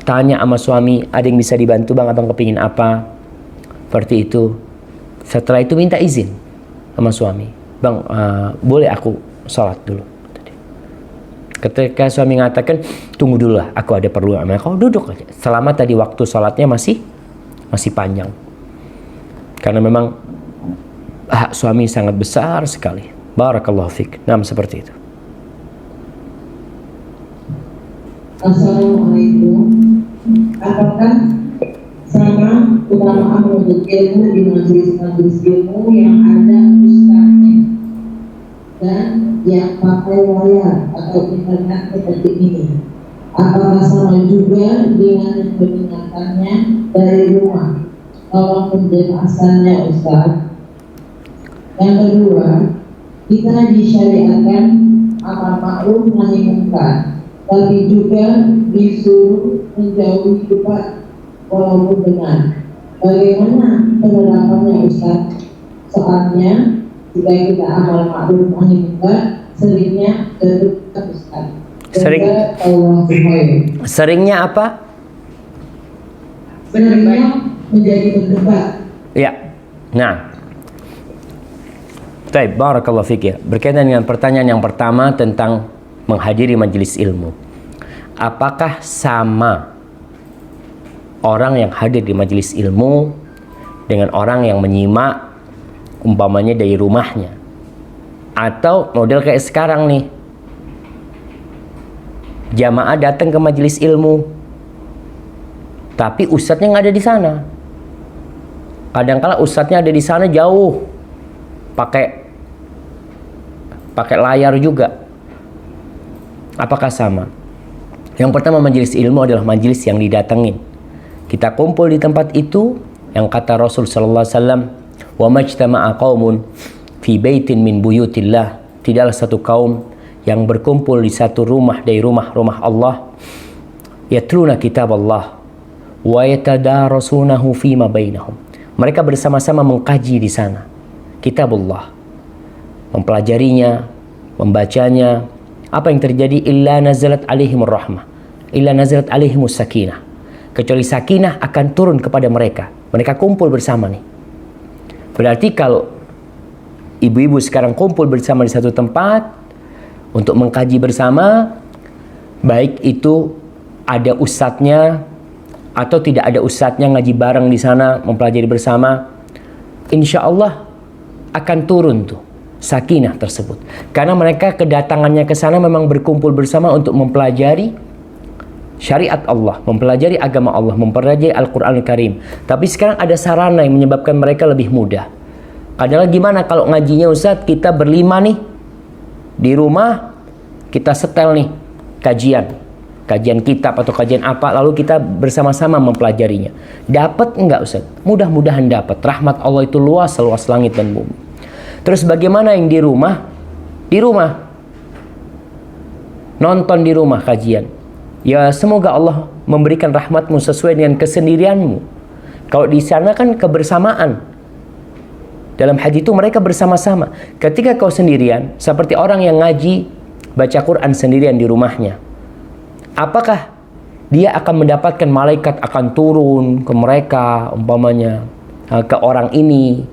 tanya sama suami, ada yang bisa dibantu bang, abang kepingin apa? Seperti itu. Setelah itu minta izin sama suami, bang boleh aku sholat dulu. Ketika suami mengatakan, tunggu dulu lah, aku ada perlu sama kau, duduk aja. Selama tadi waktu sholatnya masih panjang. Karena memang hak suami sangat besar sekali. Barakallahu fiik. Nah, seperti itu. Assalamualaikum. Apakah sama utamaan menuntut ilmu di majelis-majelis ilmu yang ada ustaznya dan yang pakai layar atau internet seperti ini. Apakah sama juga dengan mendengarkannya dari rumah? Tolong penjelasannya Ustaz. Yang kedua, kita disyariatkan amar ma'ruf nahi munkar, tapi juga disuruh menjauhi debat walaupun benar. Bagaimana penerapannya Ustaz? Soalnya jika kita amal ma'ruf nahi munkar, seringnya terdekat Ustaz. Seringnya apa? Seringnya menjadi berdebat. Ya. Nah. Baik, barakallahu fiik ya. Berkaitan dengan pertanyaan yang pertama tentang menghadiri majelis ilmu. Apakah sama orang yang hadir di majelis ilmu dengan orang yang menyimak umpamanya dari rumahnya? Atau model kayak sekarang nih, jamaah datang ke majelis ilmu tapi ustadznya nggak ada di sana. Kadang-kala ustadznya ada di sana jauh, pakai layar juga. Apakah sama? Yang pertama, majelis ilmu adalah majelis yang didatengin. Kita kumpul di tempat itu, yang kata Rasul sallallahu alaihi wasallam, "Wa majtama'a qaumun fi baitin min buyutillah." Tidaklah satu kaum yang berkumpul di satu rumah dari rumah-rumah Allah, yatluna kitab Allah wa yatadarasunahu fima bainahum. Mereka bersama-sama mengkaji di sana kitabullah, mempelajarinya, membacanya. Apa yang terjadi? Illa nazalat alaihimur rahmah, illa nazalat alaihimus sakinah. Kecuali sakinah akan turun kepada mereka. Mereka kumpul bersama nih. Berarti kalau ibu-ibu sekarang kumpul bersama di satu tempat untuk mengkaji bersama, baik itu ada ustadznya atau tidak ada ustadznya, ngaji bareng di sana, mempelajari bersama, insya Allah akan turun tuh sakinah tersebut. Karena mereka kedatangannya ke sana memang berkumpul bersama untuk mempelajari syariat Allah, mempelajari agama Allah, mempelajari Al-Quran Al-Karim. Tapi sekarang ada sarana yang menyebabkan mereka lebih mudah. Adalah gimana kalau ngajinya Ustadz, kita berlima nih di rumah, kita setel nih kajian kitab atau kajian apa, lalu kita bersama-sama mempelajarinya. Dapat enggak Ustaz? Mudah-mudahan dapat. Rahmat Allah itu luas, seluas langit dan bumi. Terus bagaimana yang di rumah? Di rumah nonton di rumah kajian. Ya semoga Allah memberikan rahmatmu sesuai dengan kesendirianmu. Kalau di sana kan kebersamaan. Dalam hadis itu mereka bersama-sama. Ketika kau sendirian, seperti orang yang ngaji baca Quran sendirian di rumahnya, apakah dia akan mendapatkan malaikat akan turun ke mereka umpamanya, ke orang ini?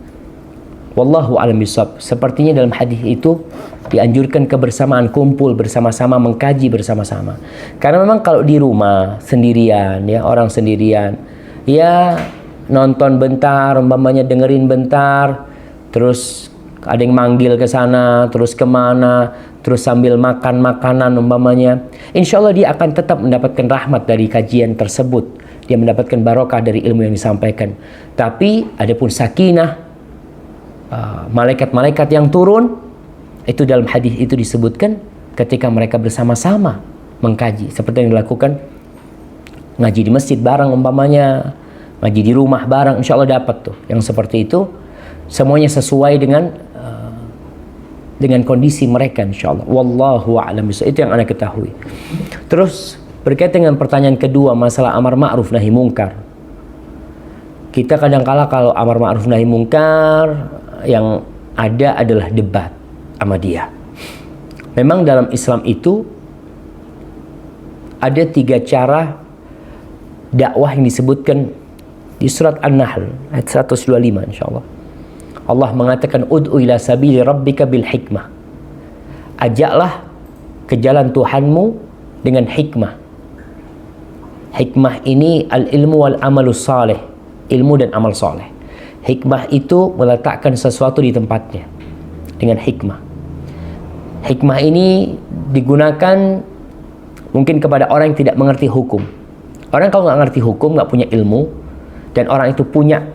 Wallahu a'lam bishawab. Sepertinya dalam hadis itu dianjurkan kebersamaan, kumpul bersama-sama, mengkaji bersama-sama. Karena memang kalau di rumah sendirian, ya orang sendirian, ya nonton bentar, umpamanya dengerin bentar, terus ada yang manggil ke sana, terus kemana, terus sambil makan makanan umpamanya, insya Allah dia akan tetap mendapatkan rahmat dari kajian tersebut. Dia mendapatkan barokah dari ilmu yang disampaikan. Tapi adapun sakinah, malaikat-malaikat yang turun, itu dalam hadis itu disebutkan ketika mereka bersama-sama mengkaji. Seperti yang dilakukan ngaji di masjid bareng umpamanya, ngaji di rumah bareng, insya Allah dapat tuh. Yang seperti itu semuanya sesuai dengan kondisi mereka insya Allah. Wallahu a'lam bishawab. Itu yang Anda ketahui. Terus berkaitan dengan pertanyaan kedua, masalah amar ma'ruf nahi mungkar. Kita kadang-kala kalau amar ma'ruf nahi mungkar yang ada adalah debat sama dia. Memang dalam Islam itu ada 3 cara dakwah yang disebutkan di surat An-Nahl ayat 125 insyaallah. Allah mengatakan ud'u ila sabili rabbika bil hikmah. Ajaklah ke jalan Tuhanmu dengan hikmah. Hikmah ini al-ilmu wal amalus salih, ilmu dan amal saleh. Hikmah itu meletakkan sesuatu di tempatnya dengan hikmah. Hikmah ini digunakan mungkin kepada orang yang tidak mengerti hukum. Orang kalau nggak ngerti hukum, nggak punya ilmu, dan orang itu punya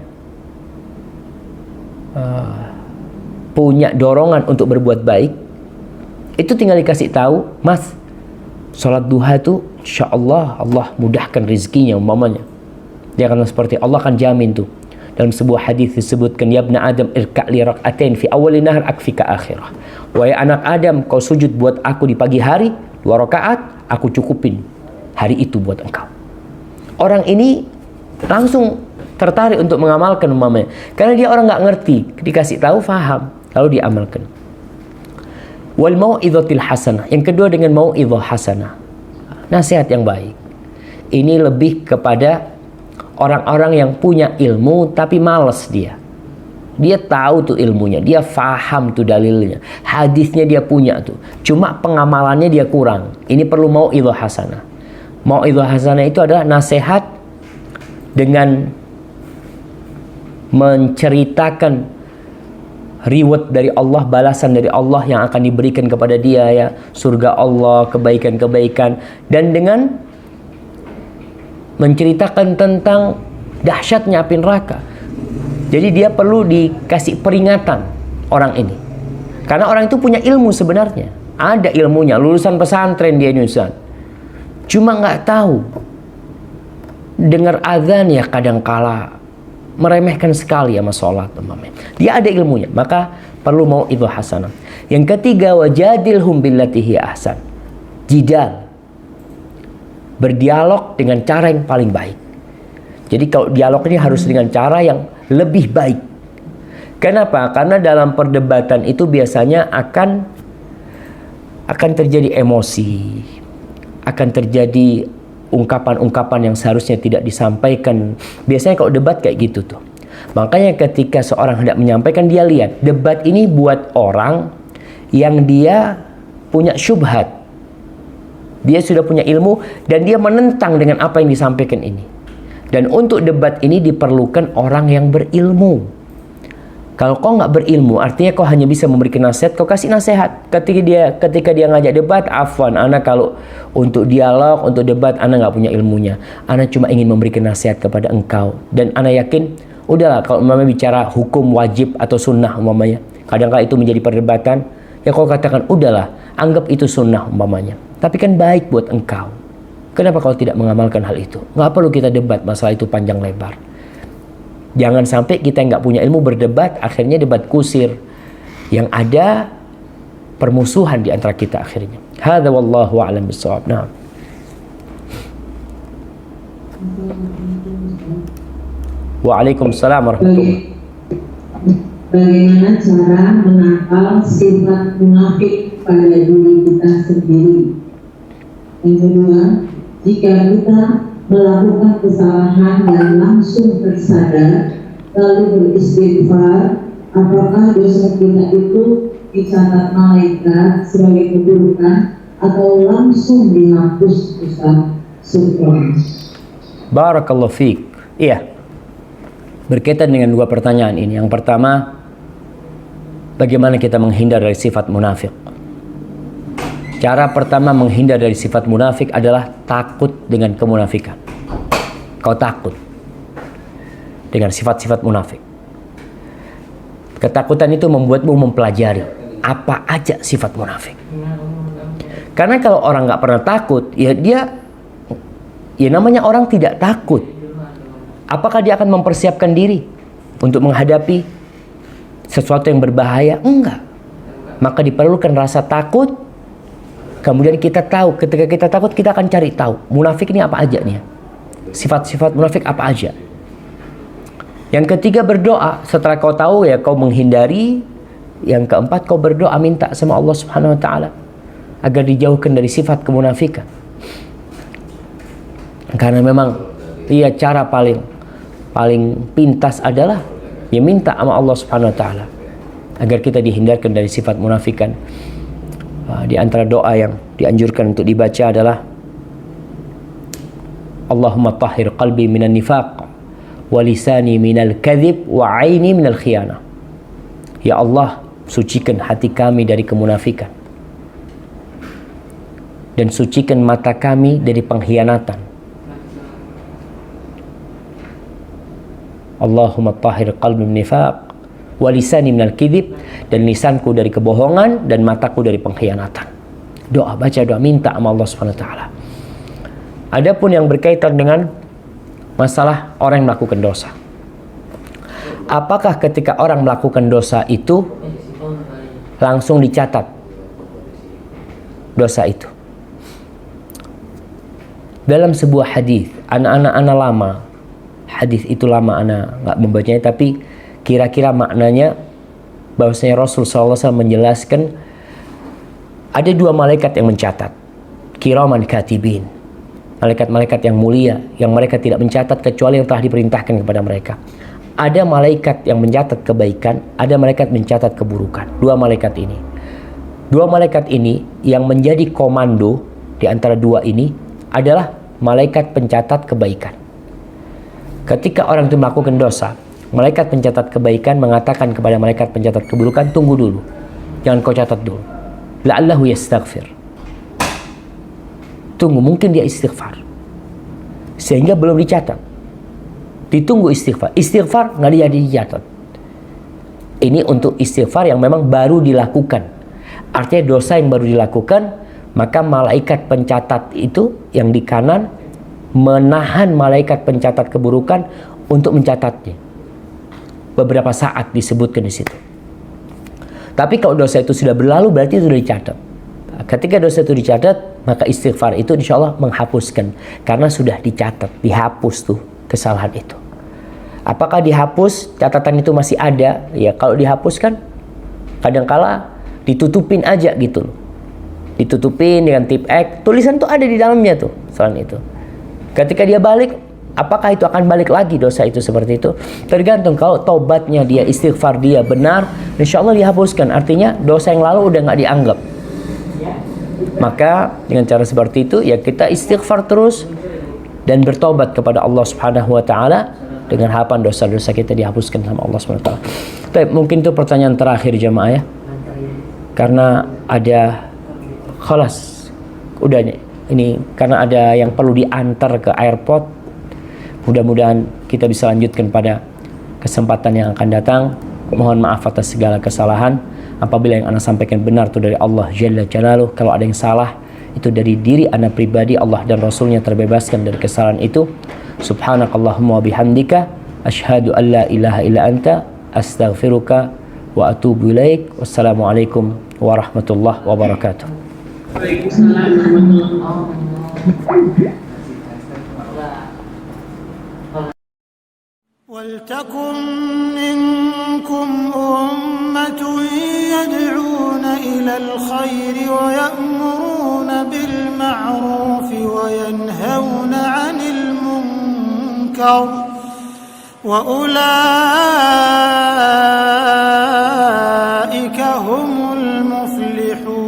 dorongan untuk berbuat baik, itu tinggal dikasih tahu, mas, sholat duha itu insya Allah Allah mudahkan rezekinya umpamanya. Dia akan seperti Allah akan jamin tuh. Dalam sebuah hadis disebutkan, ya ibna Adam irka' li rak'atain fi awwalin nahar akfika akhirah. Wahai anak Adam, kau sujud buat aku di pagi hari 2 rakaat, aku cukupin hari itu buat engkau. Orang ini langsung tertarik untuk mengamalkan umpamanya, karena dia orang nggak ngerti, dikasih tahu faham, lalu diamalkan. Wal mau'izatil hasanah, yang kedua dengan mau'izah hasanah, nasihat yang baik. Ini lebih kepada orang-orang yang punya ilmu tapi malas dia. Dia tahu tuh ilmunya, dia faham tuh dalilnya, hadisnya dia punya tuh, cuma pengamalannya dia kurang. Ini perlu mau'izah hasanah. Mau'izah hasanah itu adalah nasihat dengan menceritakan reward dari Allah, balasan dari Allah yang akan diberikan kepada dia, ya, surga Allah, kebaikan-kebaikan, dan dengan menceritakan tentang dahsyatnya api neraka. Jadi dia perlu dikasih peringatan orang ini, karena orang itu punya ilmu sebenarnya, ada ilmunya, lulusan pesantren di Indonesia, cuma nggak tahu. Dengar azan ya kadangkala meremehkan sekali sama sholat. Dia ada ilmunya, maka perlu mau'izah hasanah. Yang ketiga, wajadilhum billati hiya ahsan. Jidal, berdialog dengan cara yang paling baik. Jadi kalau dialog ini harus dengan cara yang lebih baik. Kenapa? Karena dalam perdebatan itu biasanya akan terjadi emosi, akan terjadi ungkapan-ungkapan yang seharusnya tidak disampaikan. Biasanya kalau debat kayak gitu tuh. Makanya ketika seorang hendak menyampaikan, dia lihat debat ini buat orang yang dia punya syubhat, dia sudah punya ilmu dan dia menentang dengan apa yang disampaikan ini. Dan untuk debat ini diperlukan orang yang berilmu. Kalau kau nggak berilmu, artinya kau hanya bisa memberikan nasihat, kau kasih nasihat. Ketika dia ngajak debat, afwan, ana kalau untuk dialog, untuk debat, ana nggak punya ilmunya. Ana cuma ingin memberikan nasihat kepada engkau. Dan ana yakin, udahlah kalau umpamanya bicara hukum wajib atau sunnah umpamanya, kadang-kadang itu menjadi perdebatan, ya kau katakan, udahlah, anggap itu sunnah umpamanya. Tapi kan baik buat engkau. Kenapa kau tidak mengamalkan hal itu? Nggak perlu kita debat masalah itu panjang lebar. Jangan sampai kita nggak punya ilmu berdebat, akhirnya debat kusir. Yang ada permusuhan di antara kita akhirnya. Hadza wallahu a'lam bissawab. Nah. Waalaikumsalam warahmatullahi. Bagaimana cara menangkal sifat munafik pada diri kita sendiri? Yang kedua, jika kita melakukan kesalahan dan langsung tersadar lalu beristighfar, apakah dosa kita itu dicatat malaikat sebagai keburukan atau langsung dihapus Ustaz? Syukran. Barakallahu fiik. Iya. Berkaitan dengan dua pertanyaan ini. Yang pertama, bagaimana kita menghindar dari sifat munafik? Cara pertama menghindar dari sifat munafik adalah takut dengan kemunafikan. Kau takut dengan sifat-sifat munafik. Ketakutan itu membuatmu mempelajari apa aja sifat munafik. Karena kalau orang nggak pernah takut, ya namanya orang tidak takut. Apakah dia akan mempersiapkan diri untuk menghadapi sesuatu yang berbahaya? Enggak. Maka diperlukan rasa takut. Kemudian kita tahu, ketika kita takut, kita akan cari tahu munafik ini apa aja nih. Sifat-sifat munafik apa aja. Yang ketiga, berdoa. Setelah kau tahu, ya kau menghindari. Yang keempat, kau berdoa minta sama Allah Subhanahu wa taala agar dijauhkan dari sifat kemunafikan. Karena memang cara paling pintas adalah ya minta sama Allah Subhanahu wa taala agar kita dihindarkan dari sifat munafikan. Di antara doa yang dianjurkan untuk dibaca adalah Allahumma tahhir qalbi minan nifaq wa lisani minal kadhib wa aini minal khiyanah. Ya Allah, sucikan hati kami dari kemunafikan dan sucikan mata kami dari pengkhianatan. Allahumma tahhir qalbi min nifaq wa lisani minal kidhib, dan lisanku dari kebohongan dan mataku dari pengkhianatan. Doa, baca doa, minta sama Allah Subhanahu wa taala. Adapun yang berkaitan dengan masalah orang yang melakukan dosa, apakah ketika orang melakukan dosa itu langsung dicatat dosa itu? Dalam sebuah hadis, anak-anak lama, hadis itu lama anak nggak membacanya, tapi kira-kira maknanya bahwasanya Rasul SAW menjelaskan ada dua malaikat yang mencatat, kiraman katibin, malaikat-malaikat yang mulia, yang mereka tidak mencatat kecuali yang telah diperintahkan kepada mereka. Ada malaikat yang mencatat kebaikan, ada malaikat mencatat keburukan. Dua malaikat ini yang menjadi komando di antara dua ini adalah malaikat pencatat kebaikan. Ketika orang itu melakukan dosa, malaikat pencatat kebaikan mengatakan kepada malaikat pencatat keburukan, tunggu dulu, jangan kau catat dulu, la'allahu yastaghfir, tunggu, mungkin dia istighfar, sehingga belum dicatat. Ditunggu istighfar nggak jadi dicatat. Ini untuk istighfar yang memang baru dilakukan, artinya dosa yang baru dilakukan, maka malaikat pencatat itu yang di kanan menahan malaikat pencatat keburukan untuk mencatatnya. Beberapa saat disebutkan di situ. Tapi kalau dosa itu sudah berlalu, berarti itu sudah dicatat. Ketika dosa itu dicatat, maka istighfar itu insya Allah menghapuskan, karena sudah dicatat, dihapus tuh kesalahan itu. Apakah dihapus, catatan itu masih ada? Ya, kalau dihapuskan, kadangkala ditutupin aja gitu loh. Ditutupin dengan tip X, tulisan tuh ada di dalamnya tuh, soal itu. Ketika dia balik, apakah itu akan balik lagi dosa itu seperti itu? Tergantung. Kalau taubatnya dia, istighfar dia benar, insya Allah dihapuskan. Artinya dosa yang lalu udah nggak dianggap. Maka dengan cara seperti itu, ya kita istighfar terus dan bertobat kepada Allah Subhanahu wa taala dengan harapan dosa-dosa kita dihapuskan sama Allah Subhanahu wa taala. Baik, mungkin itu pertanyaan terakhir jemaah ya. Karena ada khalas udah ini, karena ada yang perlu diantar ke airport. Mudah-mudahan kita bisa lanjutkan pada kesempatan yang akan datang. Mohon maaf atas segala kesalahan. Apabila yang Anda sampaikan benar itu dari Allah Jalla Jalaluh, kalau ada yang salah itu dari diri Anda pribadi, Allah dan Rasulnya terbebaskan dari kesalahan itu. Subhanakallahumma wa bihamdika asyhadu an la ilaha illa anta astaghfiruka wa atubu ilaik. Wassalamualaikum warahmatullahi wabarakatuh. Waalaikumsalam warahmatullahi wabarakatuh. ولتكن منكم أمة يدعون إلى الخير ويأمرون بالمعروف وينهون عن المنكر وأولئك هم المفلحون.